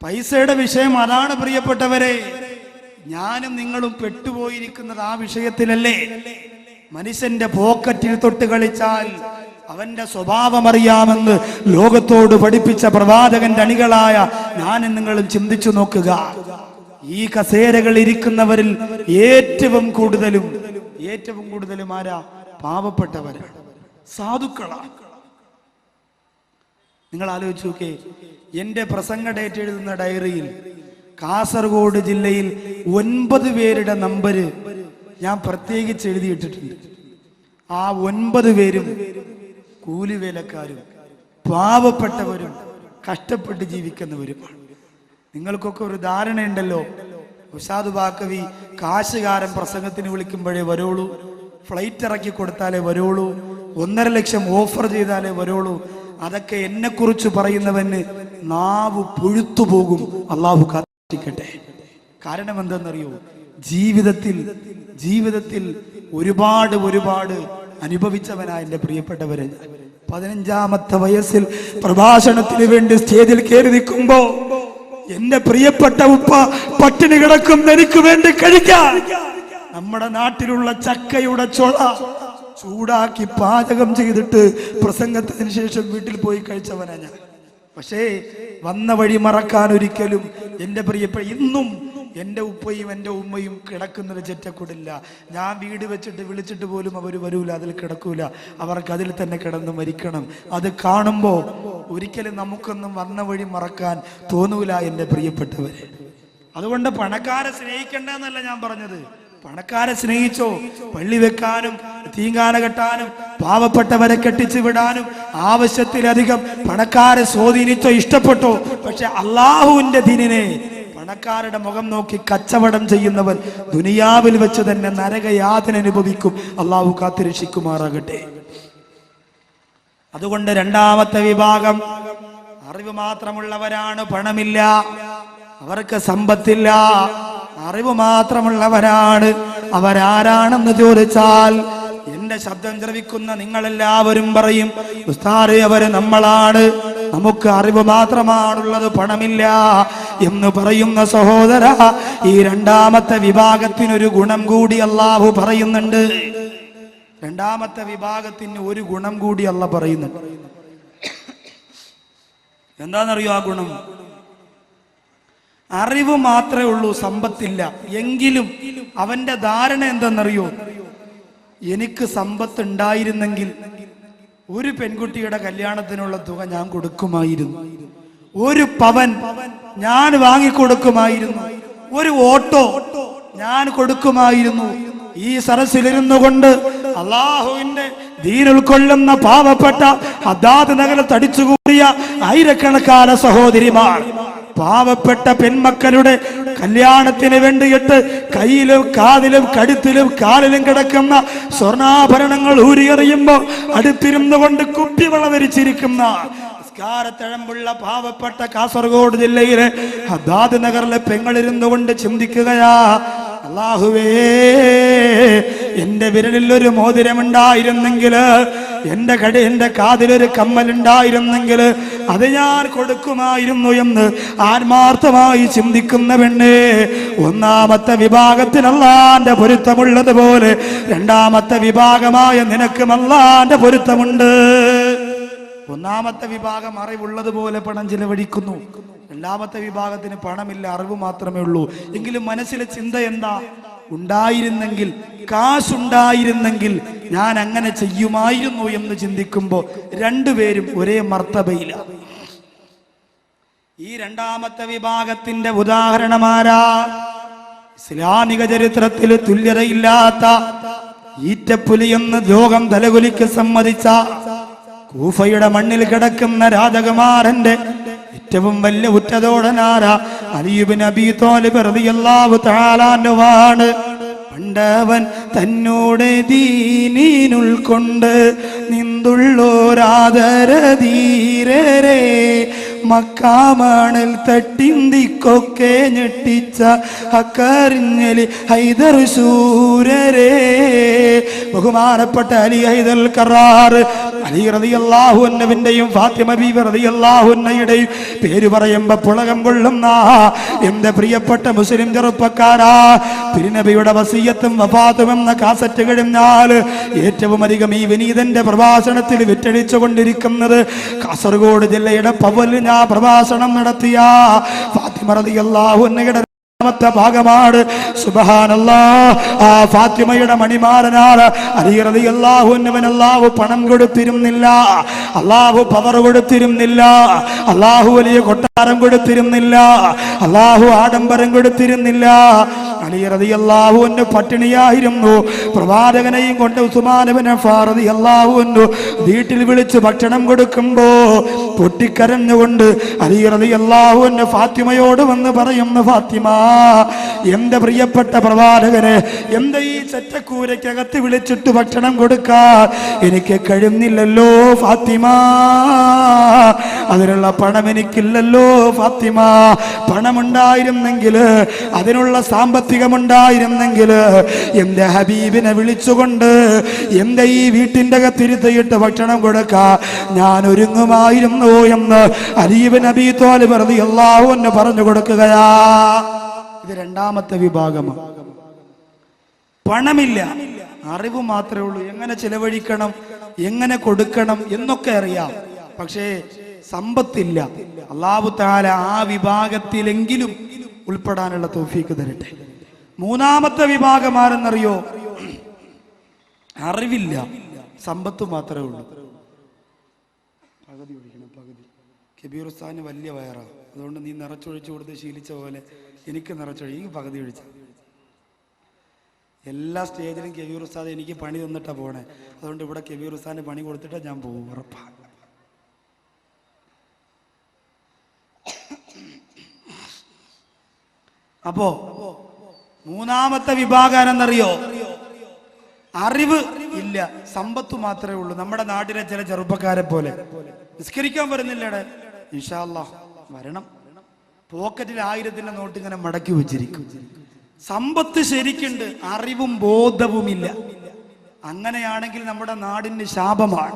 പൈസയുടെ വിഷയം അതാണ് പ്രിയപ്പെട്ടവരെ. ഞാനും നിങ്ങളും പെട്ടുപോയിരിക്കുന്നത് ആ വിഷയത്തിലല്ലേ? മനുഷ്യന്റെ പോക്കറ്റിൽ തൊട്ട് കളിച്ചാൽ അവന്റെ സ്വഭാവം അറിയാമെന്ന് ലോകത്തോട് പഠിപ്പിച്ച പ്രവാചകന്റെ അണികളായ ഞാനും നിങ്ങളും ചിന്തിച്ചു നോക്കുക. ഈ കസേരകൾ ഇരിക്കുന്നവരിൽ ഏറ്റവും കൂടുതലും ആരാ? പാവപ്പെട്ടവരാണ്, സാധുക്കളാണ്. നിങ്ങൾ ആലോചിച്ച് നോക്കേ, എന്റെ പ്രസംഗ ഡേറ്റ് എഴുതുന്ന ഡയറിയിൽ കാസർഗോഡ് ജില്ലയിൽ 9 പേരുടെ നമ്പര് ഞാൻ പ്രത്യേകിച്ച് എഴുതിയിട്ടിട്ടുണ്ട്. ആ 9 പേരും കൂലിവേലക്കാരും പാവപ്പെട്ടവരും കഷ്ടപ്പെട്ട് ജീവിക്കുന്നവരുമാണ്. നിങ്ങൾക്കൊക്കെ ഒരു ധാരണയുണ്ടല്ലോ, ഉസ്താദ് ബാക്കവി കാശുകാരൻ പ്രസംഗത്തിന് വിളിക്കുമ്പോഴേ വരുള്ളൂ, ഫ്ലൈറ്റ് ഇറക്കി കൊടുത്താലേ വരുള്ളൂ, 1.5 ലക്ഷം ഓഫർ ചെയ്താലേ വരുള്ളൂ. അതൊക്കെ എന്നെ കുറിച്ച് പറയുന്നവന് നാവ് പുഴുത്തു പോകും. അള്ളാഹു കാത്തിരിക്കട്ടെ. കാരണം എന്തെന്നറിയോ? ജീവിതത്തിൽ ഒരുപാട് അനുഭവിച്ചവനായ എൻ്റെ പ്രിയപ്പെട്ടവരെ, 15-ാമത്തെ വയസ്സിൽ പ്രഭാഷണത്തിന് വേണ്ടി സ്റ്റേജിൽ കയറി നിൽക്കുമ്പോ എന്റെ പ്രിയപ്പെട്ട ഉപ്പ പട്ടിണി കിടക്കുന്ന എനിക്ക് വേണ്ടി കഴിക്കാൻ നമ്മുടെ നാട്ടിലുള്ള ചക്കയുടെ ചൊള ചൂടാക്കി പാചകം ചെയ്തിട്ട് പ്രസംഗത്തിന് ശേഷം വീട്ടിൽ പോയി കഴിച്ചവനാ ഞാൻ. പക്ഷേ വന്ന വഴി മറക്കാൻ ഒരിക്കലും എൻ്റെ പ്രിയപ്പെട്ട ഇന്നും എൻ്റെ ഉപ്പയും എൻ്റെ ഉമ്മയും കിടക്കുന്നത് ചെറ്റക്കൂടില്ല. ഞാൻ വീട് വെച്ചിട്ട് വിളിച്ചിട്ട് പോലും അവർ വരൂല, അതിൽ കിടക്കൂല. അവർക്ക് അതിൽ തന്നെ കിടന്ന് മരിക്കണം. അത് കാണുമ്പോൾ ഒരിക്കലും നമുക്കൊന്നും വന്ന വഴി മറക്കാൻ തോന്നൂല എൻ്റെ പ്രിയപ്പെട്ടവരെ. അതുകൊണ്ട് പണക്കാരെ സ്നേഹിക്കേണ്ടെന്നല്ല ഞാൻ പറഞ്ഞത്. പണക്കാരെ സ്നേഹിച്ചോ, പള്ളി വെക്കാനും തീങ്കാന കെട്ടാനും പാവപ്പെട്ടവരെ കെട്ടിച്ചു വിടാനും ആവശ്യത്തിലധികം പണക്കാരെ സ്വാധീനിച്ചോ, ഇഷ്ടപ്പെട്ടോ. പക്ഷെ അള്ളാഹുവിന്റെ ദീനിനെ പണക്കാരുടെ മുഖം നോക്കി കച്ചവടം ചെയ്യുന്നവൻ ദുനിയാവിൽ വെച്ച് തന്നെ നരകയാതന അനുഭവിക്കും. അള്ളാഹു കാത്തിരക്ഷിക്കുമാറാകട്ടെ. അതുകൊണ്ട് 2ാമത്തെ വിഭാഗം അറിവ് മാത്രമുള്ളവരാണ്, പണമില്ല, അവർക്ക് സമ്പത്തില്ല, അറിവ് മാത്രമുള്ളവരാണ്. അവരാരാണെന്ന് ചോദിച്ചാൽ എന്റെ ശബ്ദം ശ്രവിക്കുന്ന നിങ്ങളെല്ലാവരും പറയും, ഉസ്താദേ അവര് നമ്മളാണ്, നമുക്ക് അറിവ് മാത്രമാണുള്ളത്, പണമില്ല എന്ന് പറയുന്ന സഹോദര, ഈ 2ാമത്തെ വിഭാഗത്തിനൊരു ഗുണം കൂടി അല്ലാഹു പറയുന്നുണ്ട്. 2ാമത്തെ വിഭാഗത്തിന് ഒരു ഗുണം കൂടി അല്ലാഹു പറയുന്നുണ്ട്. എന്താണെന്നറിയോ ആ ഗുണം? അറിവ് മാത്രമേ ഉള്ളൂ, സമ്പത്തില്ല. എങ്കിലും അവന്റെ ധാരണ എന്തെന്നറിയോ? എനിക്ക് സമ്പത്ത് ഉണ്ടായിരുന്നെങ്കിൽ ഒരു പെൺകുട്ടിയുടെ കല്യാണത്തിനുള്ള തുക ഞാൻ കൊടുക്കുമായിരുന്നു, 1 പവൻ ഞാൻ വാങ്ങിക്കൊടുക്കുമായിരുന്നു, 1 ഓട്ടോ ഞാൻ കൊടുക്കുമായിരുന്നു. ഈ സരസിലിരുന്നു കൊണ്ട് അള്ളാഹുവിന്റെ ദീൻ ഉൾക്കൊള്ളുന്ന പാവപ്പെട്ട ഹദ്ദാദ് നഗരത്ത് അടിച്ചുകൂടിയ ആയിരക്കണക്കാന സഹോദരിമാർ പാവപ്പെട്ട പെൺമക്കളുടെ കല്യാണത്തിന് വേണ്ടിയിട്ട് കയ്യിലും കാതിലും കഴുത്തിലും കാലിലും കിടക്കുന്ന സ്വർണ്ണാഭരണങ്ങൾ ഊരിയെറിയുമ്പോ അടുത്തിരുന്നു കൊണ്ട് കുപ്പിവളവരിച്ചിരിക്കുന്ന നിസ്കാരത്തഴമ്പുള്ള പാവപ്പെട്ട കാസർഗോഡ് ജില്ലയിലെ ഹദ്ദാദ് നഗറിലെ പെങ്ങളിരുന്നു കൊണ്ട് ചിന്തിക്കുകയാ, അല്ലാഹുവേ എന്റെ വിരലിൽ ഒരു മോതിരമുണ്ടായിരുന്നെങ്കിൽ, എന്റെ കാതിലൊരു കമ്മലുണ്ടായിരുന്നെങ്കിൽ അത് ഞാൻ കൊടുക്കുമായിരുന്നു എന്ന് ആത്മാർത്ഥമായി ചിന്തിക്കുന്ന പെണ്ണേ. 1ാമത്തെ വിഭാഗത്തിന് അല്ലാഹുവിന്റെ പൊരുത്തമുള്ളതുപോലെ 2ാമത്തെ വിഭാഗമായ നിനക്കും അല്ലാഹുവിന്റെ പൊരുത്തമുണ്ട്. 1ാമത്തെ വിഭാഗം അറിവുള്ളതുപോലെ പണം ചിലവഴിക്കുന്നു, 2ാമത്തെ വിഭാഗത്തിന് പണമില്ല, അറിവ് മാത്രമേ ഉള്ളൂ. എങ്കിലും മനസ്സിലെ ചിന്ത എന്താ? ഉണ്ടായിരുന്നെങ്കിൽ, കാശുണ്ടായിരുന്നെങ്കിൽ ഞാൻ അങ്ങനെ ചെയ്യുമായിരുന്നു എന്ന് ചിന്തിക്കുമ്പോ 2 പേരും ഒരേ മർത്തബയില. ഈ 2ാമത്തെ വിഭാഗത്തിന്റെ ഉദാഹരണമാരാ? ഇസ്ലാമിക ചരിത്രത്തിൽ തുല്യതയില്ലാത്ത ഈറ്റപ്പുലി എന്ന് ലോകം തലകുലിക്ക് സമ്മതിച്ച കൂഫയുടെ മണ്ണിൽ കിടക്കുന്ന രാജകുമാരന്റെ ഏറ്റവും വലിയ ഉറ്റതോടനാര അലി ഇബ്നു അബീ ത്വാലിബ് റളിയല്ലാഹു തആല അൻഹുവാണ്. പണ്ടവൻ തന്നോട് ദീനീൻ ഉൾക്കൊണ്ട് നിന്തുള്ളോരാദരധീരരെ മക്കാമണൽ തട്ടിന്തിക്കൊക്കെ ഞെട്ടിച്ച അക്കറിഞ്ഞലി ഹൈദർ ശൂരരെ. ബഹുമാനപ്പെട്ട അലി ഹൈദർ കറാർ അലി റളിയല്ലാഹു അൻഹുവിന്റെയും ഫാത്തിമ ബീവി റളിയല്ലാഹു അൻഹയുടെയും പേര് പറയുമ്പോൾ പുളകം കൊള്ളുന്ന എന്റെ പ്രിയപ്പെട്ട മുസ്ലിം ചെറുപ്പക്കാരാ, തിരുനബിയുടെ വസിയത്തും വഫാത്തും എന്ന കാസറ്റ് കഴിഞ്ഞാൽ ഏറ്റവും അധികം ഈ വിനീതന്റെ പ്രഭാഷണത്തിൽ വിറ്റഴിച്ചു കൊണ്ടിരിക്കുന്നത് കാസർഗോഡ് ജില്ലയുടെ പവലിൽ ഞാൻ പ്രഭാഷണം നടത്തിയ ഫാത്തിമ റളിയല്ലാഹു അൻഹയുടെ ഭാഗമാണ്. സുബ്ഹാനല്ലാഹ്, ആ ഫാത്തിമയുടെ മണിമാരനാണ് അലി റളിയല്ലാഹു അൻഹുവിന് അല്ലാഹു പണം കൊടുത്തിരുന്നില്ല, അല്ലാഹു പവർ കൊടുത്തിരുന്നില്ല, അല്ലാഹു വലിയ കൊട്ടാരം കൊടുത്തിരുന്നില്ല, അല്ലാഹു ആഡംബരം കൊടുത്തിരുന്നില്ല. അലി റളിയല്ലാഹു അൻഹു പട്ടിണിയായിരുന്നു. പ്രവാചകനെയും കൊണ്ട് ഉസ്മാൻ ഇബ്നു അഫ്ഫാൻ റളിയല്ലാഹു അൻഹു വീട്ടിൽ വിളിച്ച് ഭക്ഷണം കൊടുക്കുമ്പോ പൊട്ടിക്കരഞ്ഞുകൊണ്ട് അലി റളിയല്ലാഹു അൻഹു ഫാത്തിമയോട് വന്ന് പറയുന്നു, ഫാത്തിമ, എന്റെ പ്രിയപ്പെട്ട പ്രവാചകനെ എന്റെ ഈ ചെറ്റക്കൂരയ്ക്കകത്ത് വിളിച്ചിട്ട് ഭക്ഷണം കൊടുക്കാൻ എനിക്ക് കഴിയുന്നില്ലല്ലോ ഫാത്തിമ, അതിനുള്ള പണം എനിക്കില്ലല്ലോ ഫാത്തിമ. പണമുണ്ടായിരുന്നെങ്കിൽ, അതിനുള്ള സാമ്പത്തികമുണ്ടായിരുന്നെങ്കിൽ എന്റെ ഹബീബിനെ വിളിച്ചുകൊണ്ട് എന്റെ ഈ വീട്ടിന്റെ അകത്തിരുത്തിയിട്ട് ഭക്ഷണം കൊടുക്കാൻ ഞാൻ ഒരുങ്ങുമായിരുന്നു എന്ന് അലി ഇബ്നു അബീ ത്വാലിബ് റളിയല്ലാഹു അൻഹു പറഞ്ഞു കൊടുക്കുകയാ. ഇത് രണ്ടാമത്തെ വിഭാഗമാണ്. പണമില്ല, അറിവ് മാത്രമേ ഉള്ളൂ. എങ്ങനെ ചെലവഴിക്കണം, എങ്ങനെ കൊടുക്കണം എന്നൊക്കെ അറിയാം, പക്ഷേ സമ്പത്തില്ല. അല്ലാഹു തആല ആ വിഭാഗത്തിലെങ്കിലും ഉൾപ്പെടാനുള്ള തൗഫീക്ക് തരട്ടെ. മൂന്നാമത്തെ വിഭാഗം ആരെന്നറിയോ? അറിവില്ല, സമ്പത്ത് മാത്രമേ ഉള്ളൂ. പകുതി ഒഴിക്കണം, പകുതി. കബീർ ഉസ്താദിന് വലിയ വയറാണ്, അതുകൊണ്ട് നീ നിറച്ചൊഴിച്ചു കൊടുത്ത് ശീലിച്ച പോലെ എനിക്ക് നിറച്ചൊഴി, എനിക്ക് പകുതി ഒഴിച്ച. എല്ലാ സ്റ്റേജിലും കബീർ ഉസ്താദ് എനിക്ക് പണി തന്നിട്ടാണ് പോണേ, അതുകൊണ്ട് ഇവിടെ കബീർ ഉസ്താദിന് പണി കൊടുത്തിട്ടാ ഞാൻ പോകും, ഉറപ്പാണ്. അപ്പോ മൂന്നാമത്തെ വിഭാഗം എന്നറിയോ? അറിവ് ഇല്ല, സമ്പത്ത് മാത്രമേ ഉള്ളൂ. നമ്മുടെ നാട്ടിലെ ചില ചെറുപ്പക്കാരെ പോലെ നിസ്കരിക്കാൻ വരുന്നില്ലേടെ, ഇൻഷാ അല്ലാഹ് വരണം, പോക്കറ്റിൽ 1000ന്റെ നോട്ട് ഇങ്ങനെ മടക്കി വെച്ചിരിക്കും. സമ്പത്ത് ശരിക്കുണ്ട്, അറിവും ബോധവുമില്ല. അങ്ങനെയാണെങ്കിൽ നമ്മുടെ നാടിന് ശാപമാണ്.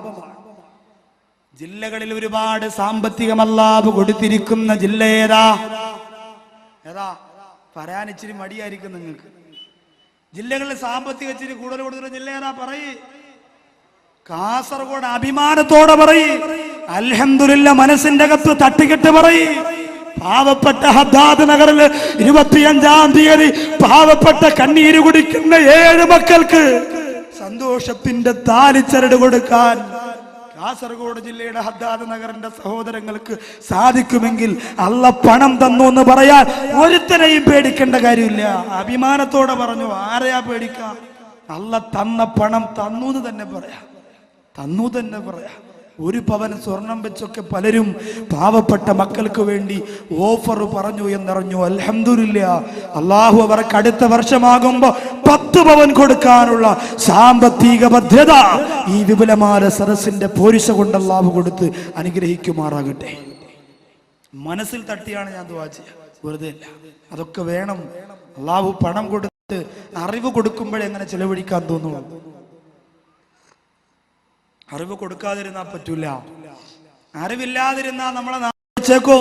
ജില്ലകളിൽ ഒരുപാട് സാമ്പത്തികം അല്ലാഹു കൊടുത്തിരിക്കുന്ന ജില്ല ഏതാ? പറയാൻ ഇച്ചിരി മടിയായിരിക്കും നിങ്ങൾക്ക്. ജില്ലകളിൽ സാമ്പത്തിക ഇച്ചിരി കൂടുതൽ കൊടുത്തിട്ട് ജില്ല ഏതാ? പറയ്. കാസർഗോഡ് അഭിമാനത്തോടെ പറയ്, അൽഹംദുലില്ലാ മനസ്സിന്റെ അകത്ത് തട്ടിക്കെട്ട് പറയ്. പാവപ്പെട്ട ഹദ്ദാദ് നഗറിൽ 25-ാം തീയതി പാവപ്പെട്ട കണ്ണീര് കുടിക്കുന്ന 7 മക്കൾക്ക് സന്തോഷത്തിന്റെ താലിച്ചരട് കൊടുക്കാൻ കാസർഗോഡ് ജില്ലയുടെ ഹദ്ദാദ് നഗറിന്റെ സഹോദരങ്ങൾക്ക് സാധിക്കുമെങ്കിൽ അല്ല പണം തന്നു എന്ന് പറയാൻ ഒരുത്തനെയും പേടിക്കേണ്ട കാര്യമില്ല. അഭിമാനത്തോടെ പറഞ്ഞു, ആരെയാ പേടിക്കാം? അല്ല തന്ന പണം തന്നു എന്ന് തന്നെ പറയാം, തന്നു തന്നെ പറയാം. 1 പവൻ സ്വർണം വെച്ചൊക്കെ പലരും പാവപ്പെട്ട മക്കൾക്ക് വേണ്ടി ഓഫർ പറഞ്ഞു എന്നറിഞ്ഞു. അൽഹംദുലില്ലാ, അല്ലാഹു അവർക്ക് അടുത്ത വർഷമാകുമ്പോ 10 പവൻ കൊടുക്കാനുള്ള സാമ്പത്തിക ഭദ്രത ഈ വിപുലമായ സദസ്സിന്റെ പോരിശ കൊണ്ട് അല്ലാഹു കൊടുത്ത് അനുഗ്രഹിക്കുമാറാകട്ടെ. മനസ്സിൽ തട്ടിയാണ് ഞാൻ ദുആ ചെയ്യുക, വെറുതെ അല്ല. അതൊക്കെ വേണം. അല്ലാഹു പണം കൊടുത്ത് അറിവ് കൊടുക്കുമ്പോഴേ എങ്ങനെ ചെലവഴിക്കാൻ തോന്നുള്ളൂ. അറിവ് കൊടുക്കാതിരുന്നാ പറ്റൂല. അറിവില്ലാതിരുന്നാ നമ്മളെ നാച്ചേക്കോ.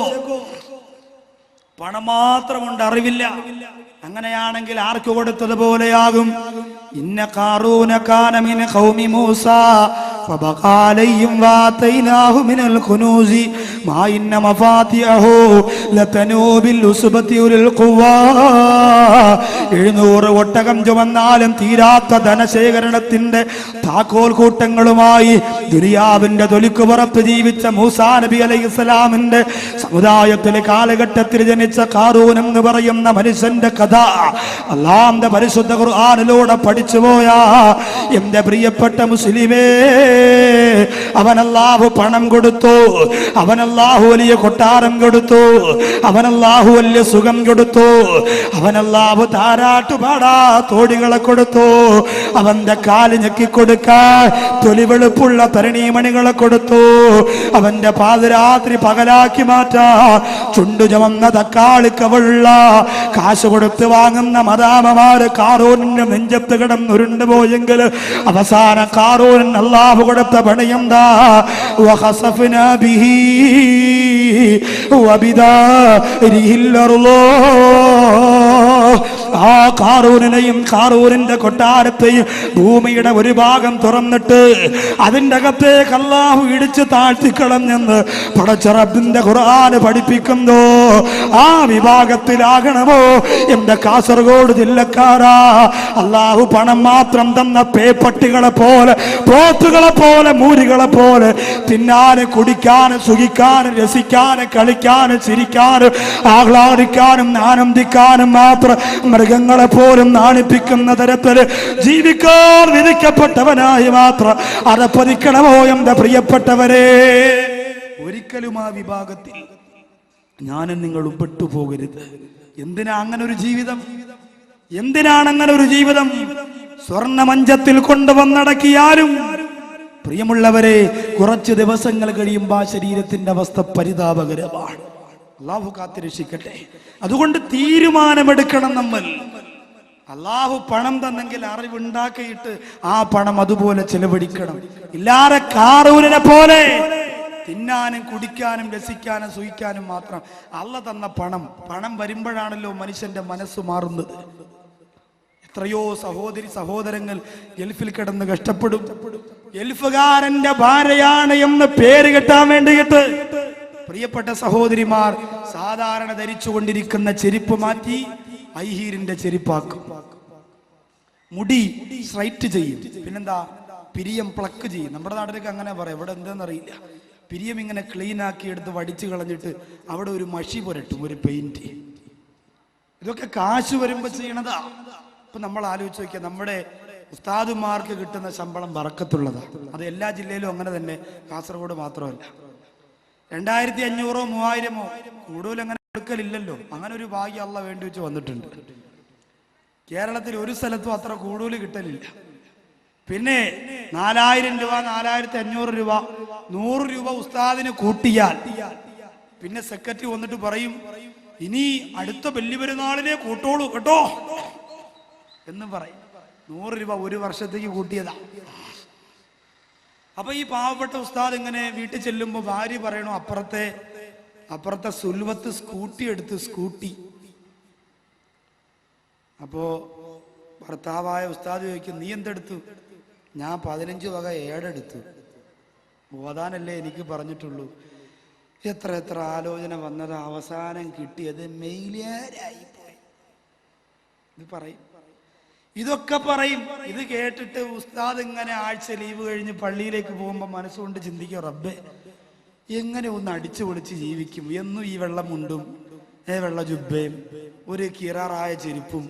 പണം മാത്രമുണ്ട്, അറിവില്ല. അങ്ങനെയാണെങ്കിൽ ആർക്ക് കൊടുത്തതുപോലെയാകും. ഇന്ന ഖാറൂന കാന മിൻ ഖൗമി മൂസ ഫബഖാ അലൈഹിം വആതൈനാഹു മിനൽ ഖുനൂസി മാ ഇന്ന മഫാതിഹു ലതനൂ ബിൽ ഉസ്ബതി ഉൽ ഖുവാ. 700 ഒട്ടകം ചുമന്നാലും തീരാത്ത ധനശേഖരണത്തിന്റെ താക്കോൽ കൂട്ടങ്ങളുമായി ദുനിയാവിന്റെ തൊലിക്ക് പുറത്ത് ജീവിച്ച മൂസാ നബി അലൈഹിസ്സലാമിന്റെ സമുദായത്തിലെ കാലഘട്ടത്തിൽ ജനിച്ച ഖാറൂൻ എന്ന് പറയുന്ന മനുഷ്യന്റെ കഥ അല്ലാഹുവിന്റെ പരിശുദ്ധ ഖുർആനിലൂടെ പഠിച്ചുപോയ എന്റെ പ്രിയപ്പെട്ട മുസ്ലിമേ, അവൻ അല്ലാഹു പണം കൊടുത്തു, അവൻ അല്ലാഹു വലിയ കൊട്ടാരം കൊടുത്തു, അവൻ അല്ലാഹു വലിയ സുഖം കൊടുത്തു, അവൻ അല്ലാഹു താരാട്ടുപാടാ തോടികളെ കൊടുത്തു, അവന്റെ കാല് ഞെക്കിക്കൊടുക്കാൻ തൊലിവെളുപ്പുള്ള തരണീമണികളെ കൊടുത്തു, അവന്റെ പാതിരാത്രി പകലാക്കി മാറ്റാൻ ചുണ്ടു ചുമന്ന തക്കാളിക്കവുള്ള കാശ് കൊടുത്ത് വാങ്ങുന്ന മദാമമാര് ഖാറൂനിന്റെ നെഞ്ചത്ത് കിടന്നുരുണ്ടുപോയെങ്കിൽ അവസാന ഖാറൂൻ അല്ലാഹു കൊടുത്ത പണിയെന്താ? വഖസഫ്നാ ബിഹി വബിദാരിഹിൽ അർള്. ആ ഖാറൂനെയും ഖാറൂനിന്റെ കൊട്ടാരത്തെയും ഭൂമിയുടെ ഒരു ഭാഗം തുറന്നിട്ട് അതിന്റെ അകത്തേക്ക് അല്ലാഹു ഇടിച്ച് താഴ്ത്തിക്കളഞ്ഞെന്ന് പടച്ച റബ്ബിന്റെ ഖുർആൻ പഠിപ്പിക്കുന്നു. ആ വിഭാഗത്തിലാകണമോ എന്റെ കാസർഗോഡ് ജില്ലക്കാരാ? അല്ലാഹു പണം മാത്രം തന്ന പേപ്പട്ടികളെ പോലെ, പോത്തുകളെ പോലെ, മൂരികളെ പോലെ തിന്നാനും കുടിക്കാനും സുഖിക്കാനും രസിക്കാനും കളിക്കാനും ചിരിക്കാനും ആഹ്ലാദിക്കാനും ആനന്ദിക്കാനും മാത്രം മൃഗങ്ങളെ പോലും നാണിപ്പിക്കുന്ന തരത്തിൽ ജീവിക്കാൻ വിധിക്കപ്പെട്ടവനായി മാത്രം അതപ്പതിക്കണമോ എന്റെ പ്രിയപ്പെട്ടവരെ? ഒരിക്കലും ആ വിഭാഗത്തിൽ ഞാനും നിങ്ങളും പെട്ടുപോകരുത്. എന്തിനാ അങ്ങനെ ഒരു ജീവിതം? എന്തിനാണ് അങ്ങനെ ഒരു ജീവിതം? സ്വർണ്ണമഞ്ചത്തിൽ കൊണ്ടുവന്നടക്കിയാലും പ്രിയമുള്ളവരെ, കുറച്ച് ദിവസങ്ങൾ കഴിയുമ്പോൾ ആ ശരീരത്തിന്റെ അവസ്ഥ പരിതാപകരമാണ്. അല്ലാഹു കാത്തിരക്ഷിക്കട്ടെ. അതുകൊണ്ട് തീരുമാനമെടുക്കണം നമ്മൾ. അല്ലാഹു പണം തന്നെങ്കിൽ അറിവുണ്ടാക്കിയിട്ട് ആ പണം അതുപോലെ ചെലവഴിക്കണം. ഇല്ലാതെ ഖാറൂനിനെ പോലെ തിന്നാനും കുടിക്കാനും രസിക്കാനും സുഖിക്കാനും മാത്രം അള്ള തന്ന പണം വരുമ്പോഴാണല്ലോ മനുഷ്യന്റെ മനസ്സ് മാറുന്നത്. എത്രയോ സഹോദരങ്ങൾ ഗൾഫിൽ കിടന്ന് കഷ്ടപ്പെടും. ഗൾഫുകാരന്റെ ഭാര്യയാണ് എന്ന് പേര് കെട്ടാൻ വേണ്ടിയിട്ട് പ്രിയപ്പെട്ട സഹോദരിമാർ സാധാരണ ധരിച്ചുകൊണ്ടിരിക്കുന്ന ചെരുപ്പ് മാറ്റി ഐഹീരിന്റെ ചെരുപ്പാക്കും. മുടി സ്ട്രൈറ്റ് ചെയ്യും. പിന്നെന്താ, പിരിയം പ്ലക്ക് ചെയ്യും. നമ്മുടെ നാട്ടിലേക്ക് അങ്ങനെ പറയാം, ഇവിടെ എന്താണെന്നറിയില്ല. പിരിയം ഇങ്ങനെ ക്ലീൻ ആക്കി എടുത്ത് വടിച്ചു കളഞ്ഞിട്ട് അവിടെ ഒരു മഷി പുരട്ടും, ഒരു പെയിന്റ്. ഇതൊക്കെ കാശ് വരുമ്പോ ചെയ്യണതാ. ഇപ്പൊ നമ്മൾ ആലോചിച്ച് നോക്കിയാൽ നമ്മുടെ ഉസ്താദുമാർക്ക് കിട്ടുന്ന ശമ്പളം ബറക്കത്തുള്ളതാ. അത് എല്ലാ ജില്ലയിലും അങ്ങനെ തന്നെ, കാസർഗോഡ് മാത്രമല്ല. 2500 3000 കൂടുതൽ അങ്ങനെ എടുക്കലില്ലല്ലോ. അങ്ങനെ ഒരു ഭാഗ്യം അള്ള വേണ്ടി വെച്ച് വന്നിട്ടുണ്ട്. കേരളത്തിൽ ഒരു സ്ഥലത്തും അത്ര കൂടുതൽ കിട്ടലില്ല. പിന്നെ 4000 രൂപ 4500 രൂപ 100 രൂപ ഉസ്താദിന് കൂട്ടിയാൽ പിന്നെ സെക്രട്ടറി വന്നിട്ട് പറയും, ഇനി അടുത്ത ബലി പെരുന്നാളിനെ കൂട്ടോളൂ കേട്ടോ എന്ന് പറയും. 100 രൂപ ഒരു വർഷത്തേക്ക് കൂട്ടിയതാ. അപ്പൊ ഈ പാവപ്പെട്ട ഉസ്താദ് ഇങ്ങനെ വീട്ടിൽ ചെല്ലുമ്പോ ഭാര്യ പറയണു, അപ്പുറത്തെ സുൽവത്ത് സ്കൂട്ടി എടുത്ത് സ്കൂട്ടി. അപ്പോ ഭർത്താവായ ഉസ്താദ് ചോദിക്കും, നീ എന്തെടുത്തു? ഞാൻ 15 വക ഏടെടുത്തു. ഓതാനല്ലേ എനിക്ക് പറഞ്ഞിട്ടുള്ളൂ. എത്ര ആലോചന വന്നത്, അവസാനം കിട്ടിയത് മെയിലായി പോയി. ഇത് പറയും, ഇതൊക്കെ പറയും. ഇത് കേട്ടിട്ട് ഉസ്താദ് ഇങ്ങനെ ആഴ്ച ലീവ് കഴിഞ്ഞ് പള്ളിയിലേക്ക് പോകുമ്പോൾ മനസ്സുകൊണ്ട് ചിന്തിക്കും, റബ്ബേ എങ്ങനെ ഒന്ന് അടിച്ചു പൊളിച്ച് ജീവിക്കും. എന്നും ഈ വെള്ളമുണ്ടും വെള്ള ജുബയും ഒരു കിറാറായ ചെരുപ്പും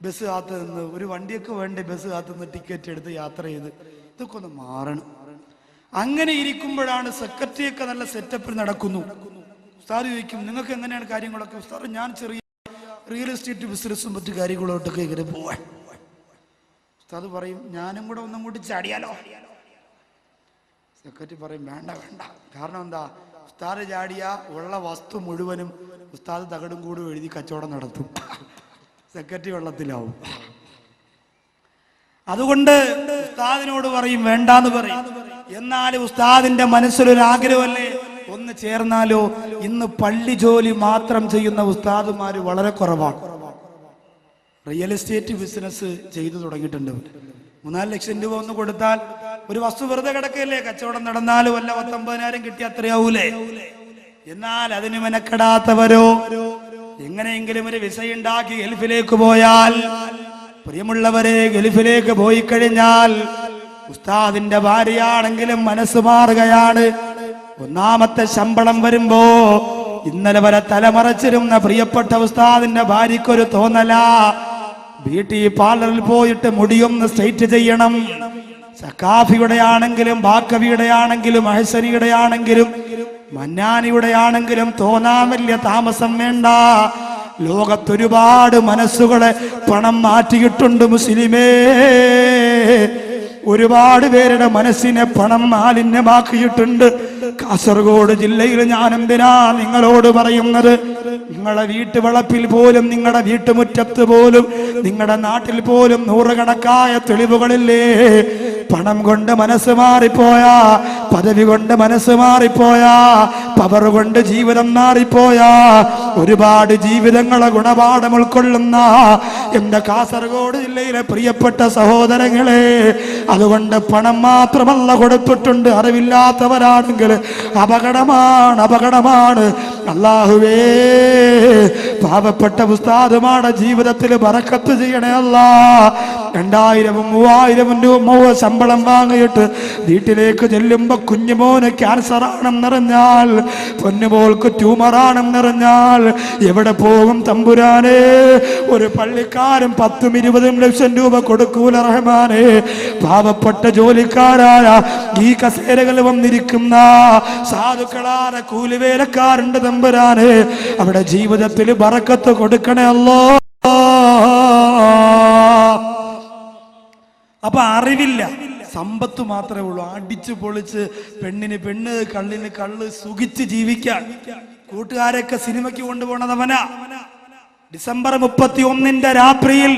ബസ് കാത്ത് നിന്ന്, ഒരു വണ്ടിയൊക്കെ വേണ്ടേ ബസ് കാത്ത് നിന്ന് ടിക്കറ്റ് എടുത്ത് യാത്ര ചെയ്ത്, ഇതൊക്കെ ഒന്ന് മാറണം. അങ്ങനെ ഇരിക്കുമ്പോഴാണ് സെക്രട്ടറിയൊക്കെ നല്ല സെറ്റപ്പിൽ നടക്കുന്നു. ഉസ്താദ് ചോദിക്കും, നിങ്ങൾക്ക് എങ്ങനെയാണ് കാര്യങ്ങളൊക്കെ? ഉസ്താദ്, ഞാൻ ചെറിയ റിയൽ എസ്റ്റേറ്റ് ബിസിനസ്സും മറ്റു കാര്യങ്ങളോട്ടൊക്കെ ഇങ്ങനെ പോവാൻ. ഉസ്താദ് പറയും, ഞാനും കൂടെ ഒന്നും കൂടി ചാടിയാലോ? സെക്രട്ടറി പറയും, വേണ്ട. കാരണം എന്താ, ഉസ്താദ് ചാടിയ ഉള്ള വസ്തു മുഴുവനും ഉസ്താദ് തകടും കൂടും എഴുതി കച്ചവടം നടത്തും. സെക്രട്ടറി വെള്ളത്തിലാവും. അതുകൊണ്ട് ഉസ്താദിനോട് പറയും വേണ്ടാന്ന് പറയും. എന്നാലും ഉസ്താദിന്റെ മനസ്സിലൊരു ആഗ്രഹമല്ലേ, ഒന്ന് ചേർന്നാലോ? ഇന്ന് പള്ളി ജോലി മാത്രം ചെയ്യുന്ന ഉസ്താദുമാര് വളരെ കുറവാണ്. റിയൽ എസ്റ്റേറ്റ് ബിസിനസ് ചെയ്തു തുടങ്ങിയിട്ടുണ്ട്. 3-4 ലക്ഷം രൂപ ഒന്ന് കൊടുത്താൽ ഒരു വസ്തു വെറുതെ കിടക്കല്ലേ, കച്ചവടം നടന്നാലും വല്ല 19,000 കിട്ടി അത്രയാവൂലേ? എന്നാൽ അതിന് മെനക്കെടാത്തവരോ എങ്ങനെയെങ്കിലും ഒരു വിസ ഉണ്ടാക്കി ഗൾഫിലേക്ക് പോയാൽ, പ്രിയമുള്ളവരെ, ഗൾഫിലേക്ക് പോയി കഴിഞ്ഞാൽ ഉസ്താദിന്റെ ഭാര്യയാണെങ്കിലും മനസ്സ് മാറുകയാണ്. ഒന്നാമത്തെ ശമ്പളം വരുമ്പോ ഇന്നലെ വരെ തലമറച്ചിരുന്ന പ്രിയപ്പെട്ട ഉസ്താദിന്റെ ഭാര്യക്കൊരു തോന്നല, ബ്യൂട്ടി പാർലറിൽ പോയിട്ട് മുടിയൊന്ന് സ്ട്രെയിറ്റ് ചെയ്യണം. സക്കാഫിയുടെ ആണെങ്കിലും ബാക്കവിയുടെ ആണെങ്കിലും അഹ്സനിയുടെ ആണെങ്കിലും മന്നാനിയുടെ ആണെങ്കിലും തോന്നാൻ വലിയ താമസം വേണ്ട. ലോകത്തൊരുപാട് മനസ്സുകളെ പണം മാറ്റിയിട്ടുണ്ട് മുസ്ലിമേ. ഒരുപാട് പേരുടെ മനസ്സിനെ പണം മാലിന്യമാക്കിയിട്ടുണ്ട്. കാസർഗോഡ് ജില്ലയിൽ ഞാൻ എന്തിനാ നിങ്ങളോട് പറയുന്നത്? നിങ്ങളുടെ വീട്ടുവളപ്പിൽ പോലും, നിങ്ങളുടെ വീട്ടുമുറ്റത്ത് പോലും, നിങ്ങളുടെ നാട്ടിൽ പോലും നൂറുകണക്കായ തെളിവുകളില്ലേ? പണം കൊണ്ട് മനസ്സ് മാറിപ്പോയാ, പദവി കൊണ്ട് മനസ്സ് മാറിപ്പോയാ, പവർ കൊണ്ട് ജീവിതം മാറിപ്പോയാ, ഒരുപാട് ജീവിതങ്ങളെ ഗുണപാഠം ഉൾക്കൊള്ളുന്ന എന്റെ കാസർഗോഡ് ജില്ലയിലെ പ്രിയപ്പെട്ട സഹോദരങ്ങളെ, അതുകൊണ്ട് പണം മാത്രമല്ല കൊടുത്തിട്ടുണ്ട്. അറിവില്ലാത്തവരാണെങ്കിൽ അപകടമാണ്, അപകടമാണ്. അല്ലാഹുവേ, പാവപ്പെട്ട ഉസ്താദുമാരുടെ ജീവിതത്തിൽ ബറക്കത്ത് ചെയ്യണേ അല്ലാ. 2000-3000 രൂപ ശമ്പളം വാങ്ങിയിട്ട് വീട്ടിലേക്ക് ചെല്ലുമ്പോ കുഞ്ഞുമോന് ക്യാൻസർ ആണെന്നറിഞ്ഞാൽ, പൊന്നുമോൾക്ക് ട്യൂമറാണെന്നറിഞ്ഞാൽ എവിടെ പോകും തമ്പുരാനെ? ഒരു പള്ളിക്കാരൻ 10-20 ലക്ഷം രൂപ കൊടുക്കൂല റഹ്മാനെ. പാവപ്പെട്ട ജോലിക്കാരായ ഈ കസേരകൾ വന്നിരിക്കുന്ന സാധുക്കളായ കൂലിവേലക്കാരുണ്ട് തമ്പുരാനെ, അവിടെ ജീവിതത്തിൽ ബറക്കത്ത് കൊടുക്കണേ അല്ലോ. അപ്പൊ അറിവില്ല, സമ്പത്ത് മാത്രമേ ഉള്ളൂ. അടിച്ചു പൊളിച്ച് പെണ്ണിന് പെണ്ണ്, കള്ളിന് കള്ള്, സുഖിച്ച് ജീവിക്കാൻ. കൂട്ടുകാരൊക്കെ സിനിമയ്ക്ക് കൊണ്ടുപോണതവനാ. ഡിസംബർ 31 രാത്രിയിൽ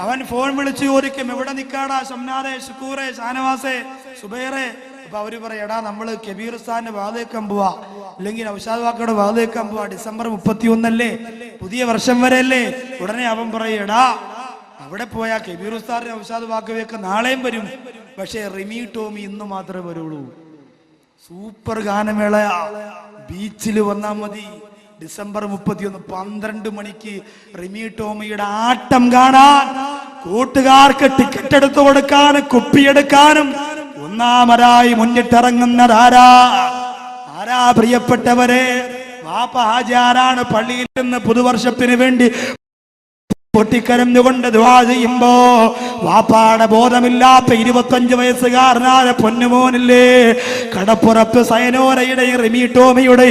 അവൻ ഫോൺ വിളിച്ചു ചോദിക്കും, എവിടെ നിക്കാടാ ഷംനാദെ, ഷുക്കൂറെ, ഷാനവാസെ, സുബൈറെ? അപ്പൊ അവര് പറയാം, എടാ നമ്മള് കബീർസ്ഥാന്റെ വാതേക്കാൻ പോവാ, അല്ലെങ്കിൽ ഔഷാദ് വാക്കയുടെ വാതേക്കാൻ പോവാ. ഡിസംബർ 31 അല്ലേ, പുതിയ വർഷം വരെ അല്ലേ. ഉടനെ അവൻ പറയും, എടാ അവിടെ പോയാ കബീർ ഉസ്താദിന്റെ ഔഷാദ് വാക്കവയൊക്കെ നാളെയും വരും, പക്ഷേ റിമി ടോമി ഇന്ന് മാത്രമേ വരുള്ളൂ. സൂപ്പർ ഗാനമേളയാ, ബീച്ചിൽ വന്നാ മതി. ഡിസംബർ 31 12 മണിക്ക് റിമി ടോമിയുടെ ആട്ടം കാണാൻ കൂട്ടുകാർക്ക് ടിക്കറ്റ് എടുത്തു കൊടുക്കാനും കുപ്പിയെടുക്കാനും ഒന്നാമരായി മുന്നിട്ടിറങ്ങുന്നതാരാ? ആരാ പ്രിയപ്പെട്ടവരെ? വാപ്പ ഹാജിയാരാണ് പള്ളിയിൽ നിന്ന് പുതുവർഷത്തിന് വേണ്ടി പൊട്ടിക്കരഞ്ഞുകൊണ്ട് ദുആ ചെയ്യുമ്പോ വാപ്പാടെ ബോധമില്ലാത്ത 25 വയസ്സുകാരനായ പൊന്നുമോനില്ലേ, കടപ്പുറത്ത് സയനോരയുടെ റിമി ടോമിയുടെ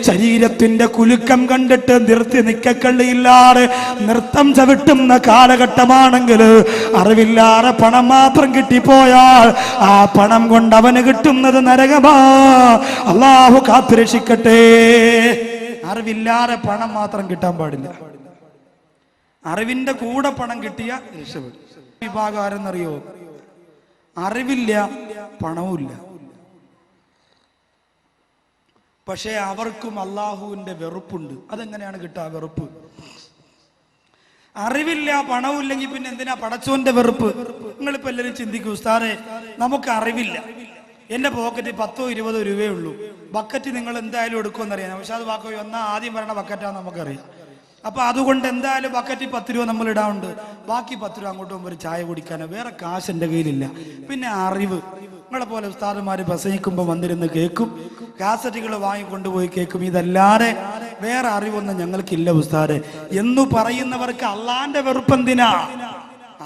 ശരീരത്തിന്റെ കുലുക്കം കണ്ടിട്ട് നിർത്തി നിക്കക്കള്ളിയില്ലാതെ നൃത്തം ചവിട്ടുന്ന കാലഘട്ടമാണെങ്കിൽ, അറിവില്ലാതെ പണം മാത്രം കിട്ടിപ്പോയാൽ ആ പണം കൊണ്ട് അവന് കിട്ടുന്നത് നരകമാ. അല്ലാഹു കാത്തുരക്ഷിക്കട്ടെ. അറിവില്ലാതെ പണം മാത്രം കിട്ടാൻ പാടില്ല. അറിവിന്റെ കൂടെ പണം കിട്ടിയ രക്ഷപ്പെടും. വിഭാഗം ആരെന്നറിയോ? അറിവില്ല, പണവുമില്ല, പക്ഷേ അവർക്കും അള്ളാഹുവിന്റെ വെറുപ്പുണ്ട്. അതെങ്ങനെയാണ് കിട്ടുക വെറുപ്പ്? അറിവില്ല, പണവുമില്ലെങ്കിൽ പിന്നെ എന്തിനാ പടച്ചോന്റെ വെറുപ്പ്? നിങ്ങളിപ്പോ എല്ലാവരും ചിന്തിക്കും, ഉസ്താദേ നമുക്ക് അറിവില്ല, എന്റെ പോക്കറ്റ് 10-20 രൂപയേ ഉള്ളൂ, ബക്കറ്റ് നിങ്ങൾ എന്തായാലും എടുക്കുമെന്നറിയാം. പക്ഷെ അത് വാക്കോ വന്നാൽ ആദ്യം പറയണ ബക്കറ്റാന്ന് നമുക്കറിയാം. അപ്പൊ അതുകൊണ്ട് എന്തായാലും ബക്കറ്റിൽ 10 രൂപ നമ്മൾ ഇടാറുണ്ട്. ബാക്കി 10 രൂപ അങ്ങോട്ട് പോകുമ്പോൾ ഒരു ചായ കുടിക്കാനോ വേറെ കാശ് എൻ്റെ കയ്യിലില്ല. പിന്നെ അറിവ്, നിങ്ങളെ പോലെ ഉസ്താദുമാര് പ്രസംഗിക്കുമ്പോൾ വന്നിരുന്ന് കേൾക്കും, കാസറ്റുകൾ വാങ്ങിക്കൊണ്ടുപോയി കേൾക്കും. ഇതല്ലാതെ വേറെ അറിവൊന്നും ഞങ്ങൾക്കില്ല ഉസ്താദെ എന്നു പറയുന്നവർക്ക് അള്ളാന്റെ വെറുപ്പെന്തിനാ?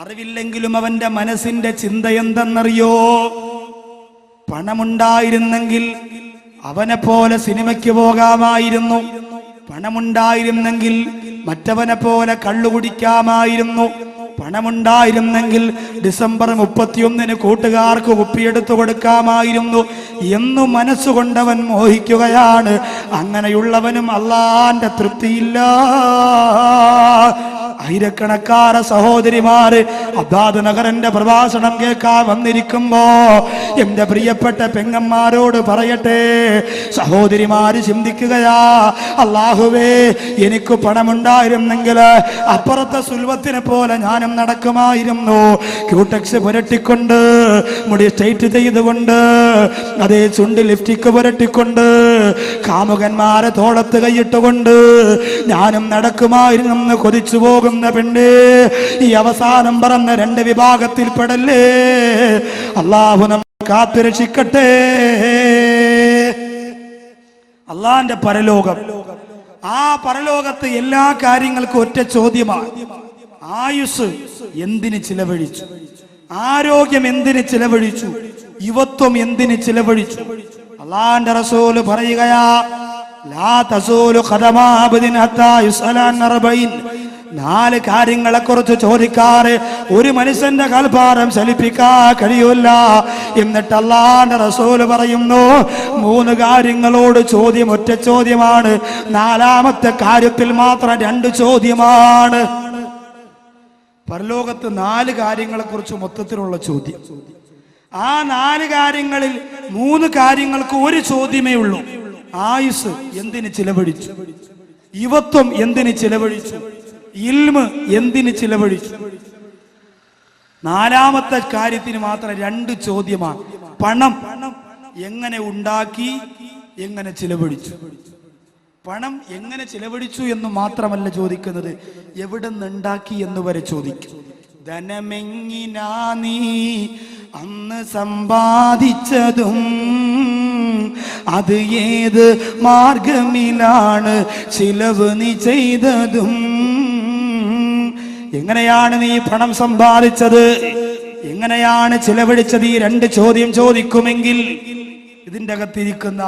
അറിവില്ലെങ്കിലും അവന്റെ മനസ്സിന്റെ ചിന്ത എന്തെന്നറിയോ? പണമുണ്ടായിരുന്നെങ്കിൽ അവനെ പോലെ സിനിമയ്ക്ക് പോകാമായിരുന്നു, പണമുണ്ടായിരുന്നെങ്കിൽ മറ്റവനെ പോലെ കള്ളു കുടിക്കാമായിരുന്നു, പണമുണ്ടായിരുന്നെങ്കിൽ ഡിസംബർ 31 കൂട്ടുകാർക്ക് കുപ്പിയെടുത്തു കൊടുക്കാമായിരുന്നു എന്നു മനസ്സുകൊണ്ടവൻ മോഹിക്കുകയാണ്. അങ്ങനെയുള്ളവനും അള്ളാന്റെ തൃപ്തിയില്ല. ആയിരക്കണക്കാര സഹോദരിമാര് അബ്ബാദ് നഗറിന്റെ പ്രഭാഷണം കേൾക്കാൻ വന്നിരിക്കുമ്പോ എന്റെ പ്രിയപ്പെട്ട പെങ്ങന്മാരോട് പറയട്ടെ, സഹോദരിമാര് ചിന്തിക്കുകയാ, അല്ലാഹുവേ എനിക്ക് പണമുണ്ടായിരുന്നെങ്കിൽ അപ്പുറത്തെ സുൽവത്തിനെ പോലെ ഞാനും നടക്കുമായിരുന്നു. ക്യൂടെക്സ് പുരട്ടിക്കൊണ്ട്, മുടി സ്ട്രെയിറ്റ് ചെയ്തുകൊണ്ട്, അതേ ചുണ്ട് ലിപ്സ്റ്റിക് പുരട്ടിക്കൊണ്ട്, കാമുകന്മാരെ തോളത്ത് കൈയിട്ടുകൊണ്ട് ഞാനും നടക്കുമായിരുന്നെന്ന് കൊതിച്ചു പോകും പെണ്ണ്. ഈ അവസാനം പറഞ്ഞ 2 വിഭാഗത്തിൽ പെടല്ലേ. അല്ലാഹു നമ്മെ കാത്തുരക്ഷിക്കട്ടെ. അള്ളാന്റെ പരലോകം, ആ പരലോകത്ത് എല്ലാ കാര്യങ്ങൾക്കും ഒറ്റ ചോദ്യമാണ്. ആയുസ് എന്തിന് ചിലവഴിച്ചു? ആരോഗ്യം എന്തിന് ചിലവഴിച്ചു? യുവത്വം എന്തിന് ചിലവഴിച്ചു? അള്ളാന്റെ റസൂല് പറയുകയാ, ലാ തസൂലു ഖദമാ അബ്ദിൻ ഹത്താ യുസ്അല അൻ 40. 4 കാര്യങ്ങളെ കുറിച്ച് ചോദിക്കാറ് ഒരു മനുഷ്യന്റെ കൽഭാരം ചലിപ്പിക്കാൻ കഴിയൂല. എന്നിട്ട് അല്ലാഹുവിന്റെ റസൂൽ പറയുന്നു 3 കാര്യങ്ങളോട് ചോദ്യം ഒറ്റ ചോദ്യമാണ്, 4ാമത്തെ കാര്യത്തിൽ മാത്രം 2 ചോദ്യമാണ്. പരലോകത്ത് 4 കാര്യങ്ങളെ കുറിച്ച് മൊത്തത്തിലുള്ള ചോദ്യം. ആ 4 കാര്യങ്ങളിൽ 3 കാര്യങ്ങൾക്ക് ഒരു ചോദ്യമേ ഉള്ളൂ. ആയുസ് എന്തിന് ചിലവഴിച്ചു, യുവത്വം എന്തിന് ചിലവഴിച്ചു, ഇൽമ് എന്തിന് ചിലവഴിച്ചു. 4ാമത്തെ കാര്യത്തിന് മാത്രം 2 ചോദ്യമാണ്. പണം എങ്ങനെ ഉണ്ടാക്കി, എങ്ങനെ ചിലവഴിച്ചു. പണം എങ്ങനെ ചിലവഴിച്ചു എന്ന് മാത്രമല്ല ചോദിക്കുന്നത്, എവിടെ നിന്നുണ്ടാക്കി എന്ന് വരെ ചോദിക്കും. ധനമെങ്ങിനാ നീ അന്ന് സമ്പാദിച്ചതും, അത് ഏത് മാർഗമിലാണ് ചിലവ് നീ ചെയ്തതും. എങ്ങനെയാണ് നീ പണം സമ്പാദിച്ചത്, എങ്ങനെയാണ് ചിലവഴിച്ചത്, ഈ 2 ചോദ്യം ചോദിക്കുമെങ്കിൽ ഇതിൻ്റെ അകത്തിരിക്കുന്ന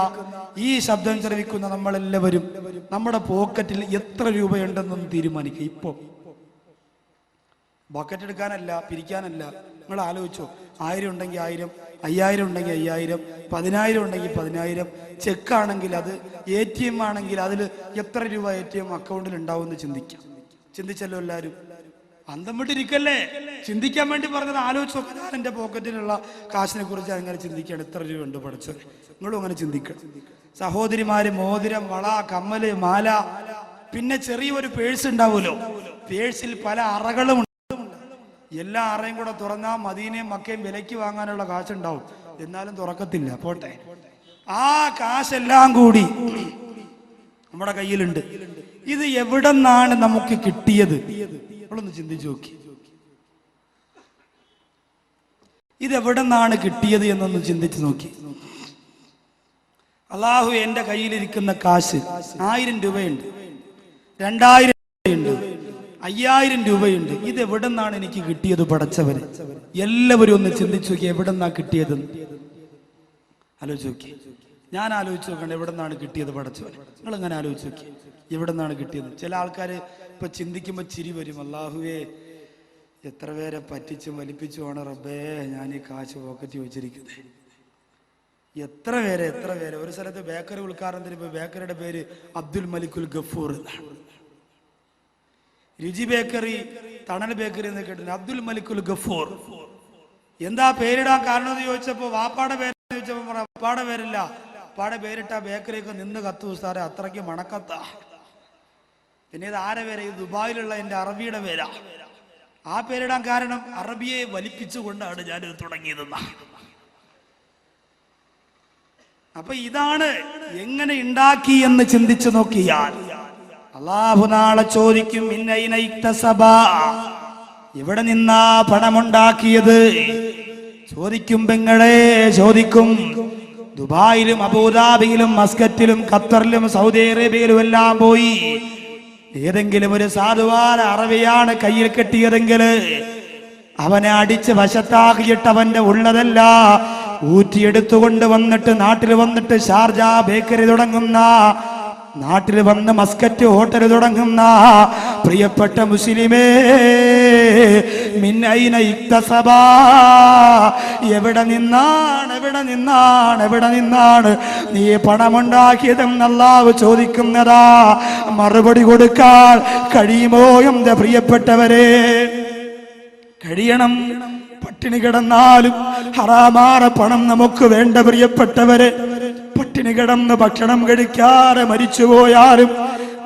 ഈ ശബ്ദം ശ്രവിക്കുന്ന നമ്മളെല്ലാവരും നമ്മുടെ പോക്കറ്റിൽ എത്ര രൂപയുണ്ടെന്നൊന്ന് തീരുമാനിക്കുക. ഇപ്പൊ ബക്കറ്റ് എടുക്കാനല്ല, പിരിക്കാനല്ല. നിങ്ങൾ ആലോചിച്ചോ, 1000 ഉണ്ടെങ്കിൽ 1000, 5000 ഉണ്ടെങ്കിൽ 5000, 10000 ഉണ്ടെങ്കിൽ 10000, ചെക്കാണെങ്കിൽ അത്, ATM ആണെങ്കിൽ അതിൽ എത്ര രൂപ ATM അക്കൗണ്ടിൽ ഉണ്ടാവും എന്ന് ചിന്തിക്കാം. ചിന്തിച്ചല്ലോ എല്ലാവരും? അന്തം വിട്ടിരിക്കല്ലേ, ചിന്തിക്കാൻ വേണ്ടി പറഞ്ഞത്. ആലോചിച്ചോ, ഞാൻ എൻ്റെ പോക്കറ്റിലുള്ള കാശിനെ കുറിച്ച് അങ്ങനെ ചിന്തിക്കുകയാണ്, എത്ര രൂപ ഉണ്ട് പഠിച്ചത്. നിങ്ങളും അങ്ങനെ ചിന്തിക്കണം. സഹോദരിമാര് മോതിരം, വള, കമ്മല്, മാല, പിന്നെ ചെറിയൊരു പേഴ്സ് ഉണ്ടാവുമല്ലോ. പേഴ്സിൽ പല അറകളും ഉണ്ട്. എല്ലാ അറയും കൂടെ തുറന്നാൽ മദീനയും മക്കയും വിലയ്ക്ക് വാങ്ങാനുള്ള കാശുണ്ടാവും. എന്നാലും തുറക്കത്തില്ല, പോട്ടെ. ആ കാശെല്ലാം കൂടി നമ്മുടെ കയ്യിലുണ്ട്. ഇത് എവിടെ നിന്നാണ് നമുക്ക് കിട്ടിയത്? നമ്മളൊന്ന് ചിന്തിച്ചു നോക്കി. ഇത് എവിടെ നിന്നാണ് കിട്ടിയത് എന്നൊന്ന് ചിന്തിച്ചു നോക്കി. അള്ളാഹു എൻ്റെ കയ്യിലിരിക്കുന്ന കാശ് 1000 രൂപയുണ്ട്, 2000 രൂപയുണ്ട്, 5000 രൂപയുണ്ട്. ഇത് എവിടെ നിന്നാണ് എനിക്ക് കിട്ടിയത് പടച്ചവര്? എല്ലാവരും ഒന്ന് ചിന്തിച്ചു നോക്കി, എവിടെ നിന്നാ കിട്ടിയതെന്ന് ആലോചിച്ച് നോക്കി. ഞാൻ ആലോചിച്ച് നോക്കണ്ട, എവിടെ നിന്നാണ് കിട്ടിയത് പടച്ചവര്? നിങ്ങൾ ഇങ്ങനെ ആലോചിച്ച് നോക്കി, എവിടെ നിന്നാണ് കിട്ടിയത്? ചില ആൾക്കാർ ഇപ്പൊ ചിന്തിക്കുമ്പോൾ ചിരി വരും. അള്ളാഹുവേ, എത്ര പേരെ പറ്റിച്ചും വലിപ്പിച്ചുമാണ് റബ്ബേ ഞാൻ ഈ കാശ് പോക്കറ്റ് വെച്ചിരിക്കുന്നത്. എത്ര പേരെ. ഒരു സ്ഥലത്ത് ബേക്കറി ഉദ്ഘാടനത്തിന് ഇപ്പൊ ബേക്കറിയുടെ പേര് അബ്ദുൽ മലിക്കുൽ ഗഫൂർ എന്നാണ്. രുചി ബേക്കറി, തണൽ ബേക്കറി എന്ന് കേട്ടിട്ടുണ്ട്. അബ്ദുൽ മലിക്കുൽ ഗഫൂർ. എന്താ പേരിടാൻ കാരണം എന്ന് ചോദിച്ചപ്പോ വാപ്പാടെ പേര് ചോദിച്ചപ്പോ വാപ്പാടെ പേരില്ല, വാപ്പാടെ പേരിട്ട ബേക്കറിയൊക്കെ നിന്ന് കത്തു സാറേ, അത്രയ്ക്ക് മണക്കത്താ. പിന്നെ ഇത് ആരെ പേര്? ഇത് ദുബായിലുള്ള എൻ്റെ അറബിയുടെ പേരാ. ആ പേരിടാൻ കാരണം അറബിയെ വലിപ്പിച്ചുകൊണ്ടാണ് ഞാനിത് തുടങ്ങിയതെന്നാ. അപ്പൊ ഇതാണ് എങ്ങനെ ഉണ്ടാക്കി എന്ന് ചിന്തിച്ചു നോക്കിയാൽ അല്ലാഹു നാളെ ചോദിക്കും, എവിടെ നിന്നാ പണമുണ്ടാക്കിയത് ചോദിക്കും. പെങ്ങളെ ചോദിക്കും. ദുബായിലും അബുദാബിയിലും മസ്കറ്റിലും ഖത്തറിലും സൗദി അറേബ്യയിലും എല്ലാം പോയി ഏതെങ്കിലും ഒരു സാധുവാന അറബിയാണ് കയ്യിൽ കെട്ടിയതെങ്കിൽ അവനെ അടിച്ച് വശത്താക്കിയിട്ട് അവന്റെ ഉള്ളതല്ല ഊറ്റിയെടുത്തുകൊണ്ട് വന്നിട്ട് നാട്ടിൽ വന്നിട്ട് ഷാർജ ബേക്കറി തുടങ്ങുന്ന, നാട്ടിൽ വന്ന് മസ്കറ്റ് ഹോട്ടൽ തുടങ്ങുന്ന പ്രിയപ്പെട്ട മുസ്ലിമേ, മിന്നൈന ഇക്തസബ, എവിടെ നിന്നാണ് നീ പണമുണ്ടാക്കിയതെന്ന് അല്ലാഹു ചോദിക്കുന്നതാ. മറുപടി കൊടുക്കാൻ കഴിയുമോ എന്റെ പ്രിയപ്പെട്ടവരെ? കഴിയണം. പട്ടിണി കിടന്നാലും ഹറാമാറ പണം നമുക്ക് വേണ്ട പ്രിയപ്പെട്ടവരെ. പട്ടിണി കിടന്ന് ഭക്ഷണം കഴിക്കാതെ മരിച്ചുപോയാലും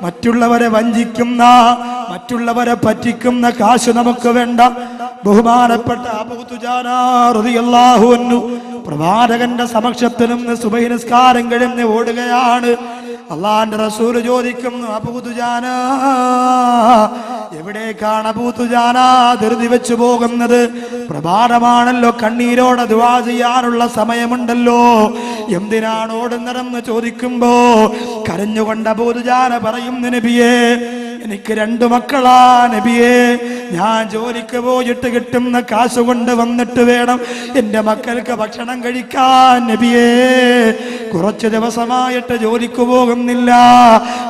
മറ്റുള്ളവരെ വഞ്ചിക്കുന്ന, മറ്റുള്ളവരെ പറ്റിക്കുന്ന കാശ് നമുക്ക് വേണ്ട. ബഹുമാനപ്പെട്ട അബൂ ദുജാന റളിയല്ലാഹു അൻഹു പ്രവാചകന്റെ സമക്ഷത്തിൽ നിന്ന് സുബഹി നിസ്കാരം കഴിഞ്ഞ് ഓടുകയാണ്. അള്ളാന്റെ റസൂൽ ചോദിക്കുന്നു, അബൂ ദുജാന, എവിടേക്കാണ് അബൂ ദുജാന ധൃതി വെച്ചു പോകുന്നത്? പ്രഭാതമാണല്ലോ, കണ്ണീരോടെ ദുആ ചെയ്യാനുള്ള സമയമുണ്ടല്ലോ, എന്തിനാണ് ഓടുന്നതെന്ന് ചോദിക്കുമ്പോ കരഞ്ഞുകൊണ്ട് അബൂ ദുജാന പറയുന്നു, നബിയേ, എനിക്ക് 2 മക്കളാ നബിയേ, ഞാൻ ജോലിക്ക് പോയിട്ട് കിട്ടുന്ന കാശ് കൊണ്ട് വന്നിട്ട് വേണം എന്റെ മക്കൾക്ക് ഭക്ഷണം കഴിക്കാൻ നബിയേ. കുറച്ച് ദിവസമായിട്ട് ജോലിക്ക് പോകുന്നില്ല,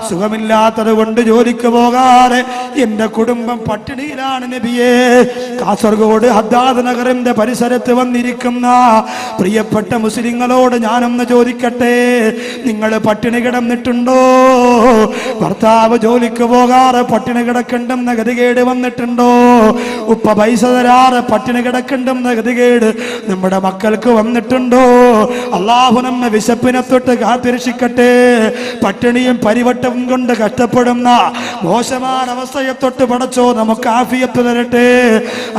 സുഖമില്ലാത്തത് കൊണ്ട് ജോലിക്ക് പോകാതെ എന്റെ കുടുംബം പട്ടിണിയിലാണ് നബിയേ. കാസർഗോഡ് ഹദ്ദാദ് നഗറിന്റെ പരിസരത്ത് വന്നിരിക്കുന്ന പ്രിയപ്പെട്ട മുസ്ലിങ്ങളോട് ഞാനൊന്ന് ചോദിക്കട്ടെ, നിങ്ങൾ പട്ടിണി കിടന്നിട്ടുണ്ടോ? ഭർത്താവ് ജോലിക്ക് പോകാതെ പട്ടിണി കിടക്കണ്ടെന്ന ഗതികേട് വന്നിട്ടുണ്ടോ? ഉപ്പ പൈസ തരാറ് പട്ടിണി കിടക്കണ്ടെന്ന ഗതികേട് നമ്മുടെ മക്കൾക്ക് വന്നിട്ടുണ്ടോ? അള്ളാഹു നമ്മെ വിശപ്പിനെ തൊട്ട് കാത്തിരക്ഷിക്കട്ടെ. പട്ടിണിയും പരിവട്ടവും കൊണ്ട് കഷ്ടപ്പെടുന്ന മോശമായ അവസ്ഥയെ തൊട്ട് പടച്ചോ നമുക്ക് ആഫിയത്ത് തരട്ടെ.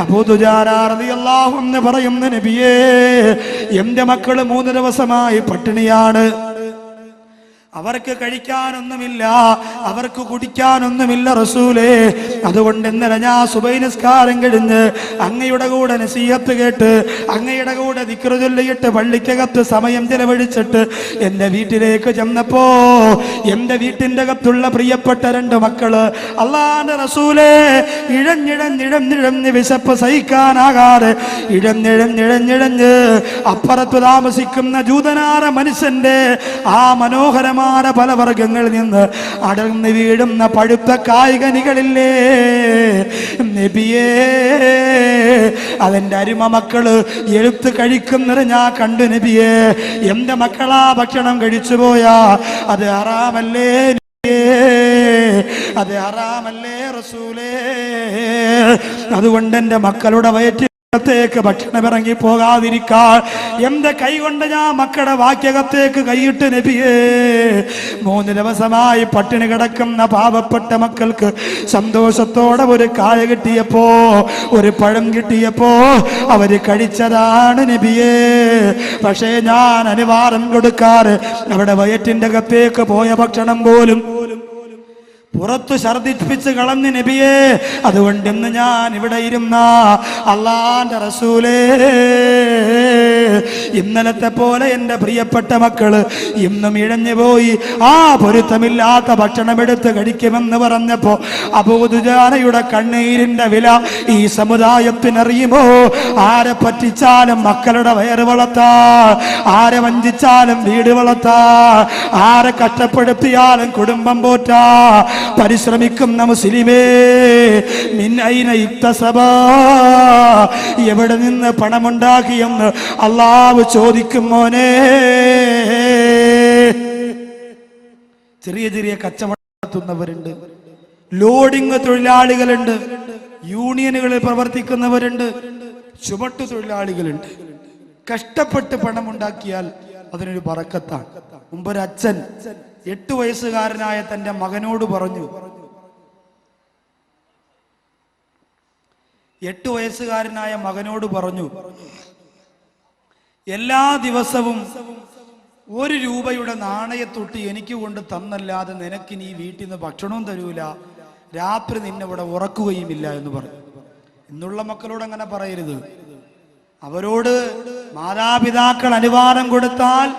അബൂ ദുജാന റളിയല്ലാഹു അൻഹു പറയുന്ന നബിയേ, എന്റെ മക്കള് 3 ദിവസമായി പട്ടിണിയാണ്. അവർക്ക് കഴിക്കാനൊന്നുമില്ല, അവർക്ക് കുടിക്കാനൊന്നുമില്ല റസൂലേ. അതുകൊണ്ട് ഇന്നലെ ഞാൻ സുബഹി നിസ്കാരം കഴിഞ്ഞ് അങ്ങയുടെ കൂടെ നസീഹത്ത് കേട്ട് അങ്ങയുടെ കൂടെ ദിക്റ് ചൊല്ലിയിട്ട് പള്ളിക്കകത്ത് സമയം ചെലവഴിച്ചിട്ട് എൻ്റെ വീട്ടിലേക്ക് ചെന്നപ്പോ എൻ്റെ വീട്ടിൻ്റെ അകത്തുള്ള പ്രിയപ്പെട്ട 2 മക്കള് അല്ലാഹുവിന്റെ റസൂലേ ഇഴഞ്ഞിഴഞ്ഞിഴഞ്ഞിഴഞ്ഞ് വിശപ്പ് സഹിക്കാനാകാതെ ഇഴഞ്ഞിഴഞ്ഞിഴഞ്ഞിഴഞ്ഞ് അപ്പുറത്ത് താമസിക്കുന്ന ജൂതനാര മനുഷ്യന്റെ ആ മനോഹരമായ പല വർഗങ്ങളിൽ നിന്ന് അടർന്നു വീഴുന്ന പഴുത്ത കായികനികളില്ലേ നബിയേ, അതെന്റെ അരുമ മക്കള് എഴുത്ത് കഴിക്കുന്നത് ഞാൻ കണ്ടു നബിയേ. എന്റെ മക്കളാ ഭക്ഷണം കഴിച്ചു പോയാ അത് ഹറാമല്ലേ നബിയേ, അത് ഹറാമല്ലേ റസൂലേ. അതുകൊണ്ട് എന്റെ മക്കളുടെ വയറ്റിൽ ത്തേക്ക് ഭക്ഷണം ഇറങ്ങി പോകാതിരിക്കാൻ എന്റെ കൈ കൊണ്ട് ഞാൻ മക്കളുടെ വാക്യകത്തേക്ക് കൈയിട്ട് നബിയേ. 3 ദിവസമായി പട്ടിണി കിടക്കുന്ന പാവപ്പെട്ട മക്കൾക്ക് സന്തോഷത്തോടെ ഒരു കായ കിട്ടിയപ്പോ, ഒരു പഴം കിട്ടിയപ്പോ അവര് കഴിച്ചതാണ് നബിയേ. പക്ഷേ ഞാൻ അനുവാദം കൊടുക്കാറ് അവിടെ വയറ്റിന്റെ അകത്തേക്ക് പോയ ഭക്ഷണം പോലും പുറത്തു ഛർദിപ്പിച്ച് കളഞ്ഞ് നബിയേ. അതുകൊണ്ട് ഇന്ന് ഞാൻ ഇവിടെ ഇരുന്ന അള്ളാന്റെ റസൂലേ, ഇന്നലത്തെ പോലെ എൻ്റെ പ്രിയപ്പെട്ട മക്കള് ഇന്നും ഇഴഞ്ഞു പോയി ആ പൊരുത്തമില്ലാത്ത ഭക്ഷണം എടുത്ത് കഴിക്കുമെന്ന് പറഞ്ഞപ്പോ അബൂ ദുജാനയുടെ കണ്ണീരിന്റെ വില ഈ സമുദായത്തിനറിയുമോ? ആരെ പറ്റിച്ചാലും മക്കളുടെ വയറ് വളർത്താ, ആരെ വഞ്ചിച്ചാലും വീട് വളർത്താ, ആരെ കഷ്ടപ്പെടുത്തിയാലും കുടുംബം പോറ്റാ പരിശ്രമിക്കുന്ന മുസ്ലിമേ, മിൻ ഐന ഇക്തസബ, എവിടെ നിന്ന് പണമുണ്ടാക്കിയെന്ന് അല്ലാഹു ചോദിക്കും മോനെ. ചെറിയ ചെറിയ കച്ചവടം നടത്തുന്നവരുണ്ട്, ലോഡിംഗ് തൊഴിലാളികളുണ്ട്, യൂണിയനുകളിൽ പ്രവർത്തിക്കുന്നവരുണ്ട്, ചുമട്ടു തൊഴിലാളികളുണ്ട്. കഷ്ടപ്പെട്ട് പണമുണ്ടാക്കിയാൽ അതിനൊരു ബറക്കത്താണ്. മുമ്പൊരു അച്ഛൻ 8 വയസ്സുകാരനായ തന്റെ മകനോട് പറഞ്ഞു, 8 വയസ്സുകാരനായ മകനോട് പറഞ്ഞു, എല്ലാ ദിവസവും 1 രൂപയുടെ നാണയത്തൊട്ടി എനിക്ക് കൊണ്ട് തന്നല്ലാതെ നിനക്ക് നീ വീട്ടിൽ നിന്ന് ഭക്ഷണവും തരൂല, രാത്രി നിന്നെ ഉറക്കുകയുമില്ല എന്ന് പറഞ്ഞു. ഇന്നുള്ള മക്കളോട് അങ്ങനെ പറയരുത്. അവരോട് മാതാപിതാക്കൾ അനുവാദം കൊടുത്താൽ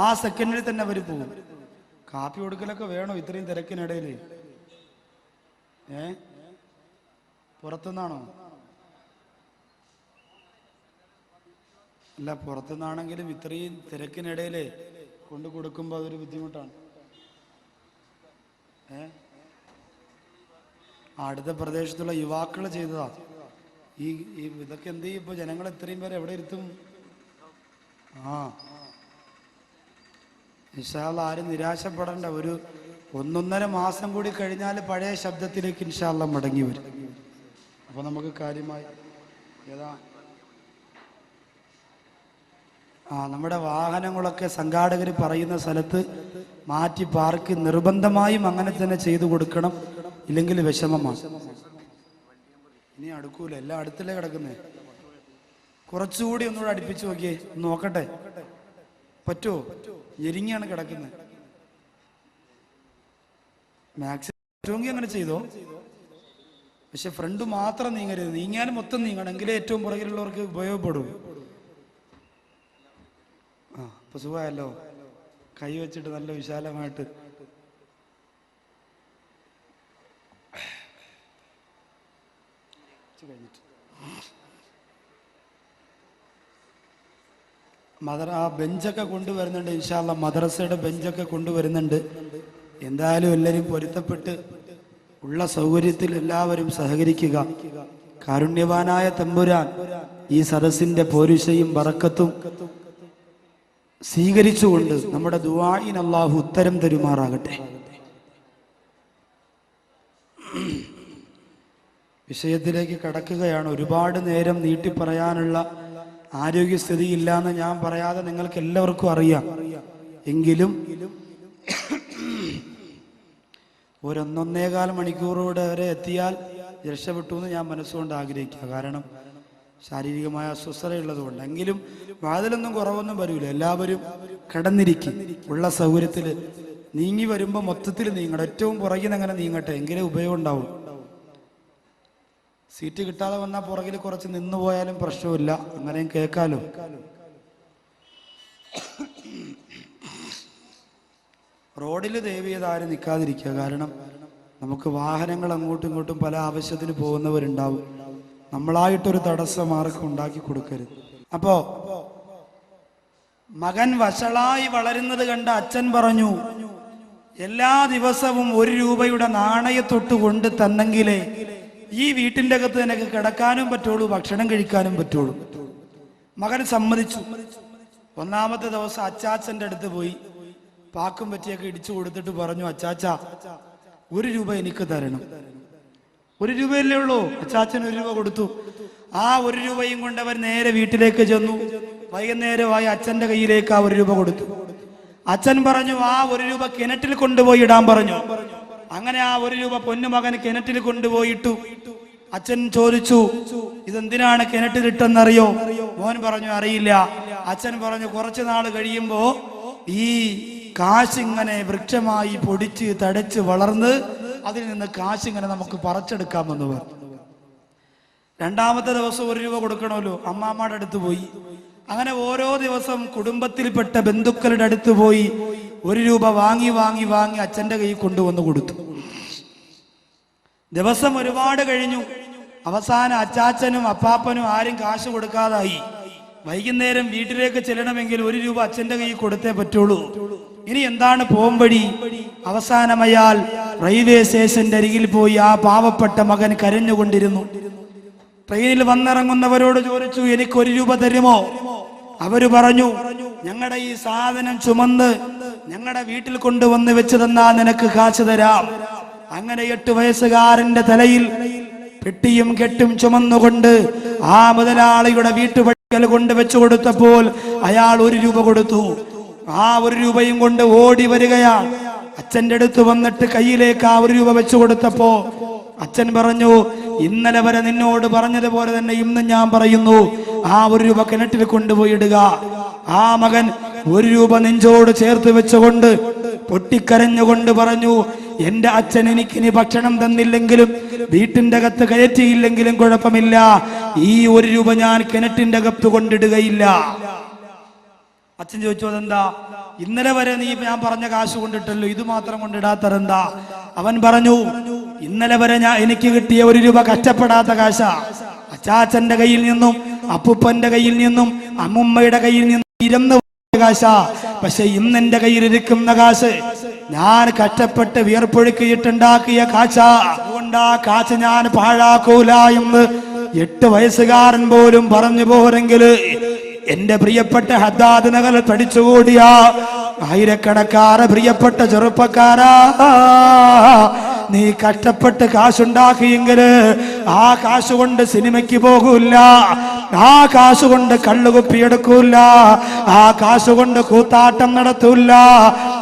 ആ സെക്കൻഡിൽ തന്നെ അവർ പോകും. കാപ്പി കൊടുക്കലൊക്കെ വേണോ ഇത്രയും തിരക്കിനിടയിൽ? പുറത്തുനിന്നാണോ? അല്ല, പുറത്തുനിന്നാണെങ്കിലും ഇത്രയും തിരക്കിനിടയിൽ കൊണ്ടു കൊടുക്കുമ്പോൾ അതൊരു ബുദ്ധിമുട്ടാണ്. അടുത്ത പ്രദേശത്തുള്ള യുവാക്കൾ ചെയ്തതാ ഈ ഇതൊക്കെ. എന്ത് ചെയ്യും ഇപ്പൊ? ജനങ്ങൾ ഇത്രയും പേരെ എവിടെ ഇരുത്തും? ഇൻഷാ അല്ലാഹ് ആരും നിരാശപ്പെടേണ്ട. ഒരു 1.5 മാസം കൂടി കഴിഞ്ഞാൽ പഴയ ശബ്ദത്തിലേക്ക് ഇൻഷാ അല്ലാഹ് മടങ്ങി വരും. അപ്പൊ നമുക്ക് കാര്യമായി നമ്മുടെ വാഹനങ്ങളൊക്കെ സംഘാടകർ പറയുന്ന സ്ഥലത്ത് മാറ്റി പാർക്ക് നിർബന്ധമായും അങ്ങനെ തന്നെ ചെയ്തു കൊടുക്കണം, ഇല്ലെങ്കിൽ വിഷമമാണ്. ഇനി അടുക്കൂല, എല്ലാം അടുത്തല്ലേ കിടക്കുന്നേ. കുറച്ചുകൂടി ഒന്നുകൂടെ അടുപ്പിച്ച് നോക്കിയേ, നോക്കട്ടെ പറ്റുമോ? ഞെരിങ്ങിയാണ് കിടക്കുന്നത്. മാക്സിമം പറ്റുമെങ്കിൽ അങ്ങനെ ചെയ്തോ, പക്ഷെ ഫ്രണ്ട് മാത്രം നീങ്ങരുത്. നീങ്ങാനും മൊത്തം നീങ്ങണം, എങ്കിലേ ഏറ്റവും പുറകിലുള്ളവർക്ക് ഉപയോഗപ്പെടും. ഇപ്പൊ സുഖമായല്ലോ, കൈ വെച്ചിട്ട് നല്ല വിശാലമായിട്ട്. ബെഞ്ചൊക്കെ കൊണ്ടുവരുന്നുണ്ട്. ഇൻഷാ അല്ലാഹ് മദ്രസയുടെ ബെഞ്ചൊക്കെ കൊണ്ടുവരുന്നുണ്ട്. എന്തായാലും എല്ലാവരും പൊരുത്തപ്പെട്ട് ഉള്ള സൗകര്യത്തിൽ എല്ലാവരും സഹകരിക്കുക. കാരുണ്യവാനായ തമ്പുരാൻ ഈ സദസ്സിന്റെ പോരുഷയും ബറക്കത്തും സ്വീകരിച്ചുകൊണ്ട് നമ്മുടെ ദുആഇന് അല്ലാഹു ഉത്തരം തരുമാറാകട്ടെ. വിഷയത്തിലേക്ക് കടക്കുകയാണ്. ഒരുപാട് നേരം നീട്ടി പറയാനുള്ള ആരോഗ്യസ്ഥിതി ഇല്ലാന്ന് ഞാൻ പറയാതെ നിങ്ങൾക്ക് എല്ലാവർക്കും അറിയാം. എങ്കിലും ഒരു 1.25 മണിക്കൂറോടെ വരെ എത്തിയാൽ രക്ഷപ്പെട്ടു എന്ന് ഞാൻ മനസ്സുകൊണ്ട് ആഗ്രഹിക്കുക. കാരണം ശാരീരികമായ അസ്വസ്ഥതയുള്ളത് കൊണ്ട്. എങ്കിലും വാതിലൊന്നും കുറവൊന്നും വരില്ല. എല്ലാവരും കടന്നിരിക്കും. ഉള്ള സൗകര്യത്തിൽ നീങ്ങി വരുമ്പോൾ മൊത്തത്തിൽ നീങ്ങണം. ഏറ്റവും പുറകിൽ നിന്ന് അങ്ങനെ നീങ്ങട്ടെ, എങ്കിലേ ഉപയോഗം ഉണ്ടാവും. സീറ്റ് കിട്ടാതെ വന്നാൽ പുറകിൽ കുറച്ച് നിന്ന് പോയാലും പ്രശ്നമില്ല. അങ്ങനെയും കേൾക്കാലോ. റോഡിൽ ദയവ് ചെയ്ത് ആരും നിൽക്കാതിരിക്കുക. കാരണം നമുക്ക് വാഹനങ്ങൾ അങ്ങോട്ടും ഇങ്ങോട്ടും പല ആവശ്യത്തിന് പോകുന്നവരുണ്ടാവും. നമ്മളായിട്ടൊരു തടസ്സം ആർക്കും ഉണ്ടാക്കി കൊടുക്കരുത്. അപ്പോ മകൻ വഷളായി വളരുന്നത് കണ്ട അച്ഛൻ പറഞ്ഞു, എല്ലാ ദിവസവും 1 രൂപയുടെ നാണയത്തൊട്ട് കൊണ്ട് തന്നെങ്കിലേ ഈ വീട്ടിൻ്റെ അകത്ത് എനിക്ക് കിടക്കാനും പറ്റുള്ളൂ, ഭക്ഷണം കഴിക്കാനും പറ്റുള്ളൂ. മകൻ സമ്മതിച്ചു. 1ാമത്തെ ദിവസം അച്ചാച്ചന്റെ അടുത്ത് പോയി പാക്കും പറ്റിയൊക്കെ ഇടിച്ചു കൊടുത്തിട്ട് പറഞ്ഞു, അച്ചാച്ച 1 രൂപ എനിക്ക് തരണം. 1 രൂപയല്ലേ ഉള്ളൂ. അച്ചാച്ചൻ 1 രൂപ കൊടുത്തു. ആ 1 രൂപയും കൊണ്ട് അവർ നേരെ വീട്ടിലേക്ക് ചെന്നു. വൈകുന്നേരമായി അച്ഛന്റെ കയ്യിലേക്ക് ആ 1 രൂപ കൊടുത്തു. അച്ഛൻ പറഞ്ഞു, ആ 1 രൂപ കിണറ്റിൽ കൊണ്ടുപോയി ഇടാൻ പറഞ്ഞു. അങ്ങനെ ആ 1 രൂപ പൊന്നുമകൻ കിണറ്റിൽ കൊണ്ടുപോയിട്ടു. അച്ഛൻ ചോദിച്ചു, ഇതെന്തിനാണ് കിണറ്റിലിട്ടെന്നറിയോ? മോൻ പറഞ്ഞു, അറിയില്ല. അച്ഛൻ പറഞ്ഞു, കുറച്ചു നാൾ കഴിയുമ്പോ ഈ കാശിങ്ങനെ വൃക്ഷമായി പൊടിച്ച് തടച്ച് വളർന്ന് അതിൽ നിന്ന് കാശിങ്ങനെ നമുക്ക് പറിച്ചെടുക്കാമെന്ന് പറഞ്ഞു. 2ാമത്തെ ദിവസം 1 രൂപ കൊടുക്കണമല്ലോ. അമ്മാമ്മയുടെ അടുത്ത് പോയി. അങ്ങനെ ഓരോ ദിവസം കുടുംബത്തിൽപ്പെട്ട ബന്ധുക്കളുടെ അടുത്ത് പോയി 1 രൂപ വാങ്ങി വാങ്ങി വാങ്ങി അച്ഛന്റെ കയ്യിൽ കൊണ്ടുവന്ന് കൊടുത്തു. ദിവസം ഒരുപാട് കഴിഞ്ഞു. അവസാനം അച്ചാച്ചനും അപ്പാപ്പനും ആരും കാശ് കൊടുക്കാതായി. വൈകുന്നേരം വീട്ടിലേക്ക് ചെല്ലണമെങ്കിൽ 1 രൂപ അച്ഛന്റെ കയ്യിൽ കൊടുത്തേ പറ്റുള്ളൂ. ഇനി എന്താണ് പോംവഴി? അവസാനം അയാൾ റെയിൽവേ സ്റ്റേഷന്റെ അരികിൽ പോയി ആ പാവപ്പെട്ട മകൻ കരഞ്ഞുകൊണ്ടിരുന്നു. ട്രെയിനിൽ വന്നിറങ്ങുന്നവരോട് ചോദിച്ചു, എനിക്ക് 1 രൂപ തരുമോ? അവര് പറഞ്ഞു, ഞങ്ങളുടെ ഈ സാധനം ചുമന്ന് ഞങ്ങളുടെ വീട്ടിൽ കൊണ്ടുവന്ന് വെച്ച് തന്നാ നിനക്ക് കാശ് തരാം. അങ്ങനെ 8 വയസ്സുകാരന്റെ തലയിൽ പെട്ടിയും കെട്ടും ചുമന്നുകൊണ്ട് ആ മുതലാളിയുടെ വീട്ടുപടിക്കൽ കൊണ്ട് വെച്ചു കൊടുത്തപ്പോൾ അയാൾ 1 രൂപ കൊടുത്തു. ആ 1 രൂപയും കൊണ്ട് ഓടി വരികയാണ്. അച്ഛന്റെ അടുത്ത് വന്നിട്ട് കയ്യിലേക്ക് ആ 1 രൂപ വെച്ചു കൊടുത്തപ്പോ അച്ഛൻ പറഞ്ഞു, ഇന്നലെ വരെ നിന്നോട് പറഞ്ഞതുപോലെ തന്നെ ഇന്നും ഞാൻ പറയുന്നു, ആ 1 രൂപ കിണറ്റിൽ കൊണ്ടുപോയി ഇടുക. ആ മകൻ 1 രൂപ നെഞ്ചോട് ചേർത്ത് വെച്ചുകൊണ്ട് പൊട്ടിക്കരഞ്ഞുകൊണ്ട് പറഞ്ഞു, എന്റെ അച്ഛൻ എനിക്കിനി ഭക്ഷണം തന്നില്ലെങ്കിലും വീട്ടിന്റെ അകത്ത് കയറ്റിയില്ലെങ്കിലും കുഴപ്പമില്ല, ഈ 1 രൂപ ഞാൻ കിണറ്റിന്റെ അകത്ത് കൊണ്ടിടുകയില്ല. അച്ഛൻ ചോദിച്ചു, അതെന്താ? ഇന്നലെ വരെ നീ ഞാൻ പറഞ്ഞ കാശ് കൊണ്ടിട്ടല്ലോ, ഇത് മാത്രം കൊണ്ടിടാത്തതെന്താ? അവൻ പറഞ്ഞു, ഇന്നലെ വരെ എനിക്ക് കിട്ടിയ 1 രൂപ കഷ്ടപ്പെടാത്ത കാശാ. അച്ചാച്ചന്റെ കയ്യിൽ നിന്നും അപ്പൂപ്പന്റെ കയ്യിൽ നിന്നും അമ്മുമ്മയുടെ കയ്യിൽ നിന്നും ഇരുന്ന് കാശാ. പക്ഷെ ഇന്ന് എന്റെ കയ്യിൽ ഇരിക്കുന്ന കാശ് ഞാൻ കഷ്ടപ്പെട്ട് വിയർപ്പൊഴുക്കിയിട്ടുണ്ടാക്കിയ കാശാ. അതുകൊണ്ട് ആ കാശ് ഞാൻ പാഴാക്കൂല എന്ന് 8 വയസ്സുകാരൻ പോലും പറഞ്ഞു പോരെങ്കിൽ എന്റെ പ്രിയപ്പെട്ട ഹദ്ദാദ് നഗർ പഠിച്ചുകൂടിയ ആയിരക്കണക്കാരെ പ്രിയപ്പെട്ട ചെറുപ്പക്കാരാ, നീ കഷ്ടപ്പെട്ട് കാശുണ്ടാക്കിയെങ്കിൽ ആ കാശ് കൊണ്ട് സിനിമയ്ക്ക് പോകൂല, ആ കാശ് കൊണ്ട് കള്ളുകുപ്പിയെടുക്കൂല, ആ കാശ് കൊണ്ട് കൂത്താട്ടം നടത്തൂല.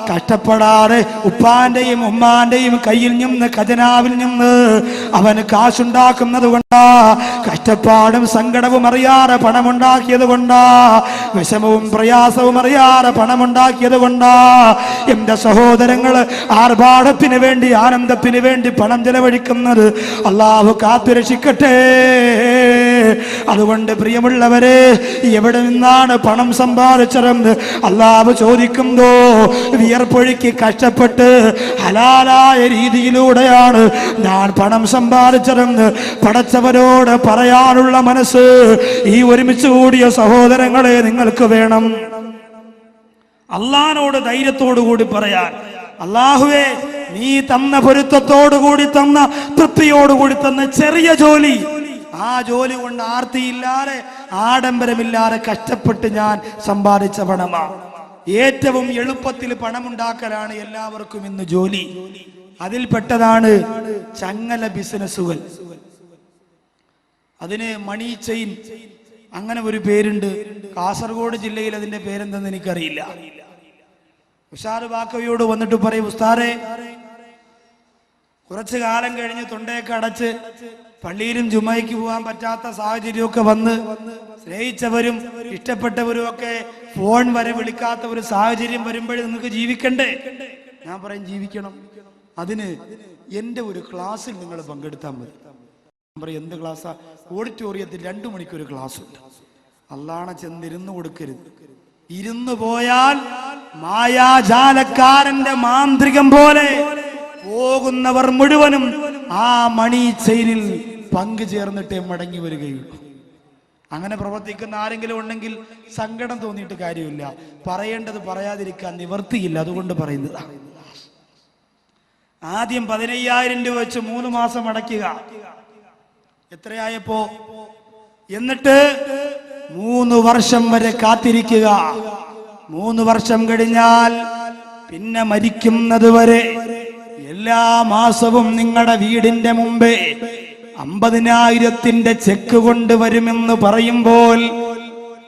കഷ്ടപ്പെടാതെ ഉപ്പാന്റെയും ഉമ്മാന്റെയും കയ്യിൽ നിന്ന് ഖജനാവിൽ നിന്ന് അവന് കാശുണ്ടാക്കുന്നത് കൊണ്ടാ, കഷ്ടപ്പാടും സങ്കടവും അറിയാതെ പണമുണ്ടാക്കിയത് കൊണ്ടാ, വിഷമവും പ്രയാസവും അറിയാതെ പണമുണ്ടാക്കിയത് കൊണ്ടാ. എന്റെ സഹോദരങ്ങള് ആർഭാടത്തിന് വേണ്ടി ആനന്ദത്തിന് വേണ്ടി പണം ചെലവഴിക്കുന്നത് അള്ളാഹു കാത്തുരക്ഷിക്കട്ടെ. അതുകൊണ്ട് പ്രിയമുള്ളവരെ, എവിടെ നിന്നാണ് പണം സമ്പാദിച്ചതെന്ന് അല്ലാഹു ചോദിക്കുമ്പോ വിയർപ്പൊഴുക്കി കഷ്ടപ്പെട്ട് ഹലാലായ രീതിയിലൂടെയാണ് ഞാൻ പണം സമ്പാദിച്ചതെന്ന് പടച്ചവരോട് പറയാനുള്ള മനസ്സ് ഈ ഒരുമിച്ച് കൂടിയ സഹോദരങ്ങളെ നിങ്ങൾക്ക് വേണം. അള്ളാഹിനോട് ധൈര്യത്തോടു കൂടി പറയാൻ, അല്ലാഹുവേ നീ തന്ന പൊരുത്തത്തോടുകൂടി തന്ന തൃപ്തിയോടുകൂടി തന്ന ചെറിയ ജോലി, ആ ജോലി കൊണ്ട് ആർത്തിയില്ലാതെ ആഡംബരമില്ലാതെ കഷ്ടപ്പെട്ട് ഞാൻ സമ്പാദിച്ച പണമാണ്. ഏറ്റവും എളുപ്പത്തിൽ പണമുണ്ടാക്കലാണ് എല്ലാവർക്കും ഇന്ന് ജോലി. അതിൽപ്പെട്ടതാണ് ചങ്ങല ബിസിനസ്സുകൾ. അതിന് മണി ചെയിൻ അങ്ങനെ ഒരു പേരുണ്ട്. കാസർഗോഡ് ജില്ലയിൽ അതിന്റെ പേരെന്തെന്ന് എനിക്കറിയില്ല. ഉഷാർ ബാക്കവിയോട് വന്നിട്ട് പറയും, ഉസ്താദേ കുറച്ചു കാലം കഴിഞ്ഞ് തൊണ്ടയൊക്കെ അടച്ച് പള്ളിയിലും ജുമയ്ക്ക് പോകാൻ പറ്റാത്ത സാഹചര്യമൊക്കെ വന്ന് സ്നേഹിച്ചവരും ഇഷ്ടപ്പെട്ടവരും ഒക്കെ ഫോൺ വരെ വിളിക്കാത്ത ഒരു സാഹചര്യം വരുമ്പോഴേ നിങ്ങൾക്ക് ജീവിക്കണ്ടേ? ഞാൻ പറയും ജീവിക്കണം. അതിന് എൻ്റെ ഒരു ക്ലാസ്സിൽ നിങ്ങൾ പങ്കെടുത്താൽ മതി. ഞാൻ പറയും എന്ത് ക്ലാസ്സാ? ഓഡിറ്റോറിയത്തിൽ 2 മണിക്കൂർ ക്ലാസ് ഉണ്ട്. അള്ളാഹനെ ചെന്നിരുന്ന് കൊടുക്കരുത്. ഇരുന്നു പോയാൽ മായാജാലക്കാരന്റെ മാന്ത്രികം പോലെ പോകുന്നവർ മുഴുവനും ആ മണി ചെയിനിൽ പങ്കു ചേർന്നിട്ടേ മടങ്ങി വരികയുള്ളൂ. അങ്ങനെ പ്രവർത്തിക്കുന്ന ആരെങ്കിലും ഉണ്ടെങ്കിൽ സങ്കടം തോന്നിയിട്ട് കാര്യമില്ല. പറയേണ്ടത് പറയാതിരിക്കാൻ നിവർത്തിയില്ല, അതുകൊണ്ട് പറയുന്നതാണ്. ആദ്യം 15,000 രൂപ വെച്ച് 3 മാസം അടയ്ക്കുക. എത്രയായപ്പോ? എന്നിട്ട് 3 വർഷം വരെ കാത്തിരിക്കുക. 3 വർഷം കഴിഞ്ഞാൽ പിന്നെ മരിക്കുന്നത് വരെ എല്ലാ മാസവും നിങ്ങളുടെ വീടിന്റെ മുമ്പേ 50,000-ന്റെ ചെക്ക് കൊണ്ടുവരുമെന്ന് പറയുമ്പോൾ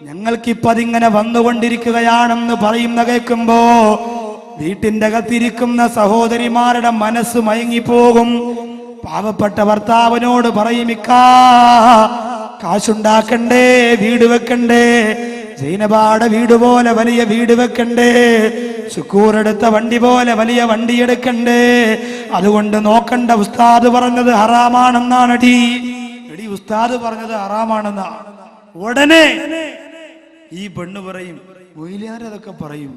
ഞങ്ങൾക്കിപ്പോ അതിങ്ങനെ വന്നുകൊണ്ടിരിക്കുകയാണെന്ന് പറയുന്ന കേൾക്കുമ്പോ വീട്ടിന്റെ അകത്തിരിക്കുന്ന സഹോദരിമാരുടെ മനസ്സ് മയങ്ങിപ്പോകും. പാവപ്പെട്ട ഭർത്താവിനോട് പറയും, ഇക്കാ കാശുണ്ടാക്കണ്ടേ, വീട് വെക്കണ്ടേ, സൈനബാടെ വീട് പോലെ വലിയ വീട് വെക്കണ്ടേ, ശുക്കൂർ എടുത്ത വണ്ടി പോലെ വലിയ വണ്ടി എടുക്കണ്ടേ, അതുകൊണ്ട് നോക്കണ്ട ഉസ്താദ് പറഞ്ഞത് ഹറാമാണെന്നാണ്. എടി ഉസ്താദ് പറഞ്ഞത് ഹറാമാണെന്നാ. ഉടനെ ഈ പെണ്ണ് പറയും, മൊയ്ലിയാരതൊക്കെ പറയും,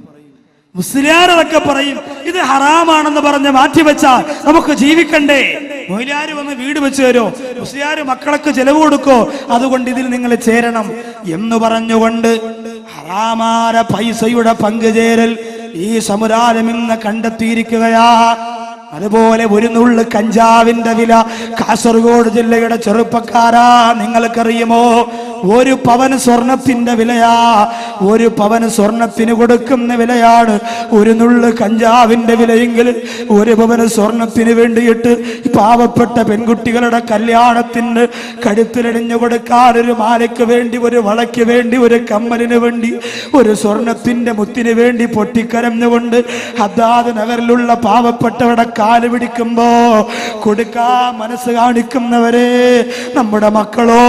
മുസ്ലിയാരതൊക്കെ പറയും, ഇത് ഹറാമാണെന്ന് പറഞ്ഞ് മാറ്റിവെച്ചാൽ നമുക്ക് ജീവിക്കണ്ടേ? മൊയ്ലിയാര് വന്ന് വീട് വെച്ച് തരോ? മുസ്ലിയാര് മക്കളൊക്കെ ചെലവ് കൊടുക്കോ? അതുകൊണ്ട് ഇതിൽ നിങ്ങൾ ചേരണം എന്ന് പറഞ്ഞുകൊണ്ട് ഹറാമായ പൈസയുടെ പങ്കുചേരൽ ഈ സമുദായം ഇന്ന് കണ്ടെത്തിയിരിക്കുകയാ. അതുപോലെ ഒരു നുള്ളു കഞ്ചാവിന്റെ വില കാസർഗോഡ് ജില്ലയുടെ ചെറുപ്പക്കാരാ നിങ്ങൾക്കറിയുമോ? 1 പവന് സ്വർണത്തിന്റെ വിലയാ. 1 പവന് സ്വർണത്തിന് കൊടുക്കുന്ന വിലയാണ് 1 നുള്ളു കഞ്ചാവിന്റെ വിലയെങ്കിൽ 1 പവന് സ്വർണത്തിന് വേണ്ടിയിട്ട് പാവപ്പെട്ട പെൺകുട്ടികളുടെ കല്യാണത്തിന് കഴുത്തിലടിഞ്ഞു കൊടുക്കാൻ, ഒരു മാലയ്ക്ക് വേണ്ടി, ഒരു വളയ്ക്ക് വേണ്ടി, ഒരു കമ്മലിന് വേണ്ടി, ഒരു സ്വർണത്തിന്റെ മുത്തിന് വേണ്ടി പൊട്ടിക്കരഞ്ഞുകൊണ്ട് ഹദ്ദാദ് നഗറിലുള്ള പാവപ്പെട്ടവരുടെ കാല് പിടിക്കുമ്പോ കൊടുക്കാൻ മനസ്സ് കാണിക്കുന്നവരെ, നമ്മുടെ മക്കളോ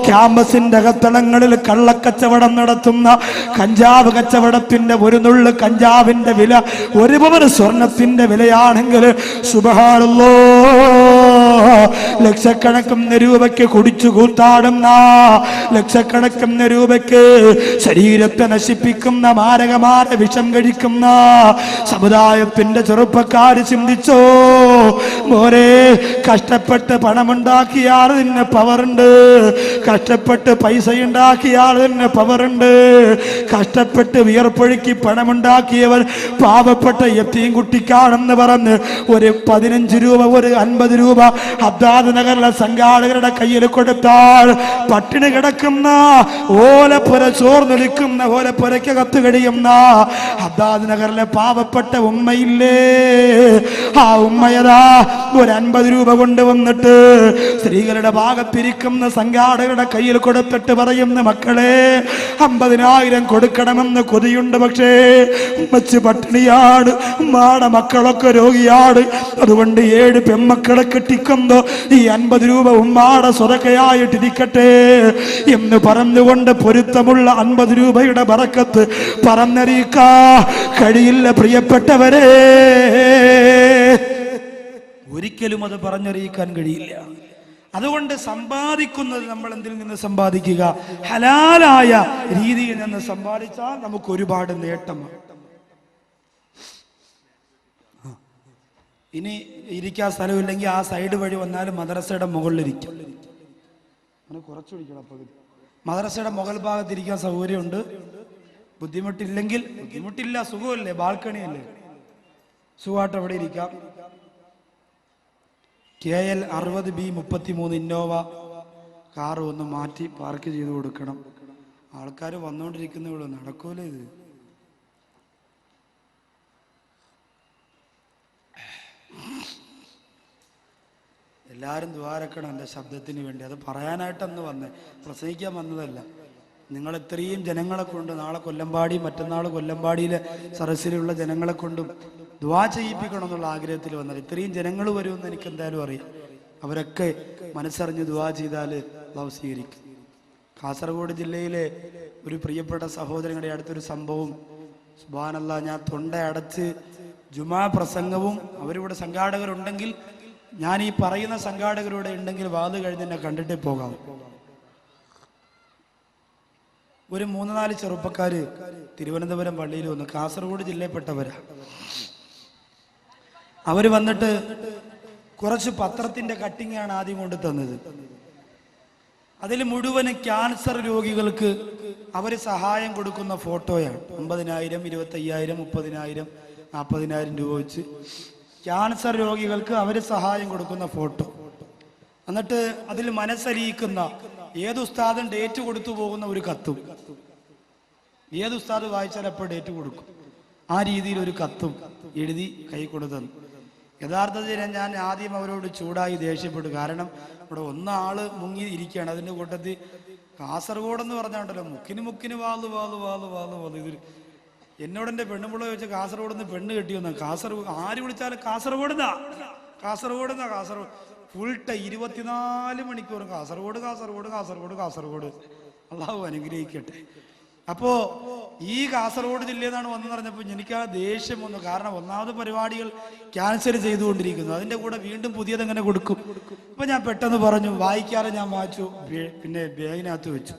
ക്യാമ്പസിന്റെ അകത്തളങ്ങളിൽ കള്ളക്കച്ചവടം നടത്തുന്ന കഞ്ചാവ് കച്ചവടത്തിന്റെ 1 നുള്ളു കഞ്ചാവിന്റെ വില 1 പവന് സ്വർണത്തിന്റെ വിലയാണെങ്കിൽ സുബ്ഹാനല്ലാഹ്, ലക്ഷക്കണക്കിന് രൂപയ്ക്ക് കുടിച്ചു കൂത്താടുന്ന, ലക്ഷക്കണക്കിന് രൂപയ്ക്ക് ശരീരത്തെ നശിപ്പിക്കുന്ന മാരകമായ വിഷം കഴിക്കുന്ന സമുദായത്തിന്റെ ചെറുപ്പക്കാർ ചിന്തിച്ചോ മോനെ, കഷ്ടപ്പെട്ട് പണമുണ്ടാക്കിയാൽ ഇതിന് പവറുണ്ട്, കഷ്ടപ്പെട്ട് പൈസ ഉണ്ടാക്കിയാൽ ഇതിന് പവറുണ്ട്, കഷ്ടപ്പെട്ട് വിയർപ്പൊഴുക്കി പണമുണ്ടാക്കിയവർ പാവപ്പെട്ട യത്തീം കുട്ടിക്കാണെന്ന് പറഞ്ഞ് ഒരു 15 രൂപ, ഒരു 50 രൂപ ഹദ്ദാദ് നഗറിലെ സംഘാടകരുടെ കയ്യിൽ കൊടുത്താൽ പട്ടിണി കിടക്കുന്ന, ഓലപ്പുര ചോർന്നൊലിക്കുന്ന, ഓലപ്പുരക്കകത്ത് കഴിയുന്ന ഹദ്ദാദ് നഗറിലെ പാവപ്പെട്ട ഉമ്മയില്ലേ, ആ ഉമ്മയതാ ഒരു 50 രൂപ കൊണ്ടുവന്നിട്ട് സ്ത്രീകളുടെ ഭാഗത്തിരിക്കുന്ന സംഘാടകരുടെ കയ്യിൽ കൊടുത്തിട്ട് പറയുന്ന, മക്കളെ 50,000 കൊടുക്കണമെന്ന് കൊതിയുണ്ട്, പക്ഷേ ഉമ്മച്ച് പട്ടിണിയാണ്, ഉമ്മാടെ മക്കളൊക്കെ രോഗിയാണ്, അതുകൊണ്ട് 7 പെൺമക്കളെ കെട്ടിക്കുന്നോ ഈ 50 രൂപ ഉമ്മാടെ സ്വതക്കയായിട്ടിരിക്കട്ടെ എന്ന് പറഞ്ഞുകൊണ്ട് പൊരുത്തമുള്ള 50 രൂപയുടെ ബറക്കത്ത് പറഞ്ഞറിയിക്കാ കഴിയില്ല പ്രിയപ്പെട്ടവരെ. ഒരിക്കലും അത് പറഞ്ഞറിയിക്കാൻ കഴിയില്ല. അതുകൊണ്ട് സമ്പാദിക്കുന്നത് നമ്മൾ എന്തിൽ നിന്ന് സമ്പാദിക്കുക? ഹലാലായ രീതിയിൽ നിന്ന് സമ്പാദിച്ചാൽ നമുക്ക് ഒരുപാട് നേട്ടമാണ്. ഇനി ഇരിക്കാൻ സ്ഥലമില്ലെങ്കിൽ ആ സൈഡ് വഴി വന്നാലും മദ്രസയുടെ മുകളിലിരിക്കും. അങ്ങനെ കുറച്ചൊഴിക്കണം. പകുതി മദ്രസയുടെ മുകൾ ഭാഗത്തിരിക്കാൻ സൗകര്യമുണ്ട്. ബുദ്ധിമുട്ടില്ലെങ്കിൽ, ബുദ്ധിമുട്ടില്ല, സുഖമല്ലേ, ബാൽക്കണിയല്ലേ, സുഖമായിട്ട് അവിടെ ഇരിക്കാം. KL 60B33 ഇന്നോവ കാറ് ഒന്ന് മാറ്റി പാർക്ക് ചെയ്ത് കൊടുക്കണം. ആൾക്കാർ വന്നുകൊണ്ടിരിക്കുന്നേ നടക്കൂലേ ഇത്. എല്ലാവരും ദ്വാരക്കണം എൻ്റെ ശബ്ദത്തിന് വേണ്ടി. അത് പറയാനായിട്ടന്ന് വന്നേ, പ്രസംഗിക്കാൻ വന്നതല്ല. നിങ്ങൾ ഇത്രയും ജനങ്ങളെ കൊണ്ട് നാളെ കൊല്ലമ്പാടി, മറ്റന്നാൾ കൊല്ലമ്പാടിയിലെ സരസിലുള്ള ജനങ്ങളെ കൊണ്ടും ദ്വാ ചെയ്യിപ്പിക്കണം എന്നുള്ള ആഗ്രഹത്തിൽ വന്നത്. ഇത്രയും ജനങ്ങൾ വരുമെന്ന് എനിക്ക് എന്തായാലും അറിയാം. അവരൊക്കെ മനസ്സറിഞ്ഞ് ദ്വാ ചെയ്താൽ അല്ലാഹു സ്വീകരിക്കും. കാസർഗോഡ് ജില്ലയിലെ ഒരു പ്രിയപ്പെട്ട സഹോദരങ്ങളുടെ അടുത്തൊരു സംഭവം, സുബ്ഹാനല്ലാഹ്, ഞാൻ തൊണ്ട അടച്ച് ജുമാ പ്രസംഗവും അവരിവിടെ സംഘാടകരുണ്ടെങ്കിൽ, ഞാൻ ഈ പറയുന്ന സംഘാടകരുടെ ഉണ്ടെങ്കിൽ വാത് കഴിഞ്ഞ് എന്നെ കണ്ടിട്ടേ പോകാം. ഒരു 3-4 ചെറുപ്പക്കാര് തിരുവനന്തപുരം പള്ളിയിൽ വന്നു, കാസർഗോഡ് ജില്ലയിൽപ്പെട്ടവരാ. അവര് വന്നിട്ട് കുറച്ച് പത്രത്തിന്റെ കട്ടിങ്ങാണ് ആദ്യം കൊണ്ട് തന്നത്. അതിൽ മുഴുവനും ക്യാൻസർ രോഗികൾക്ക് അവര് സഹായം കൊടുക്കുന്ന ഫോട്ടോയാണ്. 50,000, 25,000, 30,000, 40,000 രൂപ വെച്ച് ക്യാൻസർ രോഗികൾക്ക് അവർ സഹായം കൊടുക്കുന്ന ഫോട്ടോ. എന്നിട്ട് അതിൽ മനസ്സലിയിക്കുന്ന ഏത് ഉസ്താദും ഡേറ്റ് കൊടുത്തു പോകുന്ന ഒരു കത്തും, ഏത് ഉസ്താദ് വായിച്ചാൽ എപ്പോൾ ഡേറ്റ് കൊടുക്കും, ആ രീതിയിൽ ഒരു കത്തും എഴുതി കൈ കൊടുത്തു. യഥാർത്ഥത്തിൽ ഞാൻ ആദ്യം അവരോട് ചൂടായി ദേഷ്യപ്പെട്ടു. കാരണം ഇവിടെ ഒന്നാള് മുങ്ങി ഇരിക്കുകയാണ്. അതിൻ്റെ കൂട്ടത്തിൽ കാസർഗോഡെന്ന് പറഞ്ഞാണ്ടല്ലോ മുക്കിന് വാള് വാള് വാള് വാള് വാള്. ഇതിൽ എന്നോട് എൻ്റെ പെണ്ണുപിള്ള ചോദിച്ചാൽ കാസർഗോഡ് നിന്ന് പെണ്ണ് കെട്ടിയൊന്നാ. കാസർഗോഡ് ആര് വിളിച്ചാലും കാസർഗോഡ് ഫുൾ ടൈം 24 മണിക്കൂറും കാസർഗോഡ്. അള്ളാഹു അനുഗ്രഹിക്കട്ടെ. അപ്പോ ഈ കാസർഗോഡ് ജില്ലയിൽ നിന്നാണ് വന്നു പറഞ്ഞപ്പോൾ എനിക്ക് ആ ദേഷ്യം വന്നു. കാരണം ഒന്നാമത് പരിപാടികൾ ക്യാൻസൽ ചെയ്തുകൊണ്ടിരിക്കുന്നു, അതിൻ്റെ കൂടെ വീണ്ടും പുതിയതെങ്ങനെ കൊടുക്കും. അപ്പൊ ഞാൻ പെട്ടെന്ന് പറഞ്ഞു, വായിക്കാതെ ഞാൻ വായിച്ചു, പിന്നെ ബാഗിനകത്ത് വെച്ചു.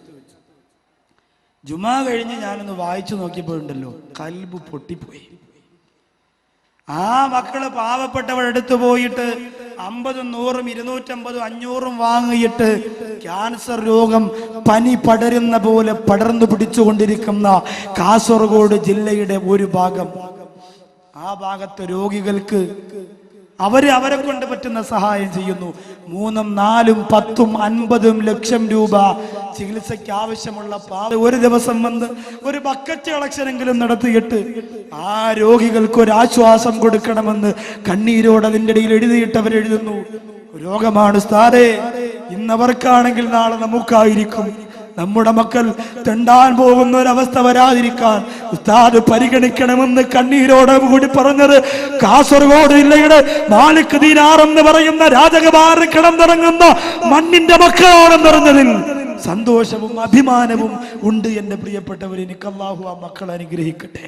ജുമാ കഴിഞ്ഞ് ഞാനൊന്ന് വായിച്ചു നോക്കിയപ്പോഴുണ്ടല്ലോ, കൽബ് പൊട്ടിപ്പോയി. ആ മക്കള് പാവപ്പെട്ടവരെടുത്തു പോയിട്ട് 50, 100, 250, 500 വാങ്ങിയിട്ട് ക്യാൻസർ രോഗം പനി പടരുന്ന പോലെ പടർന്നു പിടിച്ചുകൊണ്ടിരിക്കുന്ന കാസർഗോഡ് ജില്ലയുടെ ഒരു ഭാഗം, ആ ഭാഗത്തെ രോഗികൾക്ക് അവരെ കൊണ്ട് പറ്റുന്ന സഹായം ചെയ്യുന്നു. 3, 4, 10, 50 ലക്ഷം രൂപ ചികിത്സയ്ക്ക് ആവശ്യമുള്ള ഒരു ദിവസം വന്ന് ഒരു ബക്കറ്റ് കളക്ഷനെങ്കിലും നടത്തിയിട്ട് ആ രോഗികൾക്ക് ഒരു ആശ്വാസം കൊടുക്കണമെന്ന് കണ്ണീരോട് അതിൻ്റെ ഇടയിൽ എഴുതിയിട്ടവരെഴുതുന്നു. രോഗമാണ് ഉസ്താദേ, ഇന്നവർക്കാണെങ്കിൽ നാളെ നമുക്കായിരിക്കും. നമ്മുടെ മക്കൾ തെണ്ടാൻ പോകുന്ന ഒരവസ്ഥ വരാതിരിക്കാൻ ഉസ്താദ് പരിഗണിക്കണമെന്ന് കണ്ണീരോടെ കൂടി പറഞ്ഞത് കാസർഗോഡ് ജില്ലയുടെ മാലിക് ദീനാർ എന്ന് പറയുന്ന രാജകുമാരൻ കിടന്നിറങ്ങുന്ന മണ്ണിന്റെ മക്കളാണെന്ന് പറഞ്ഞതിൽ സന്തോഷവും അഭിമാനവും ഉണ്ട്. എന്റെ പ്രിയപ്പെട്ടവർ, എനിക്ക് അല്ലാഹു ആ മക്കളെ അനുഗ്രഹിക്കട്ടെ.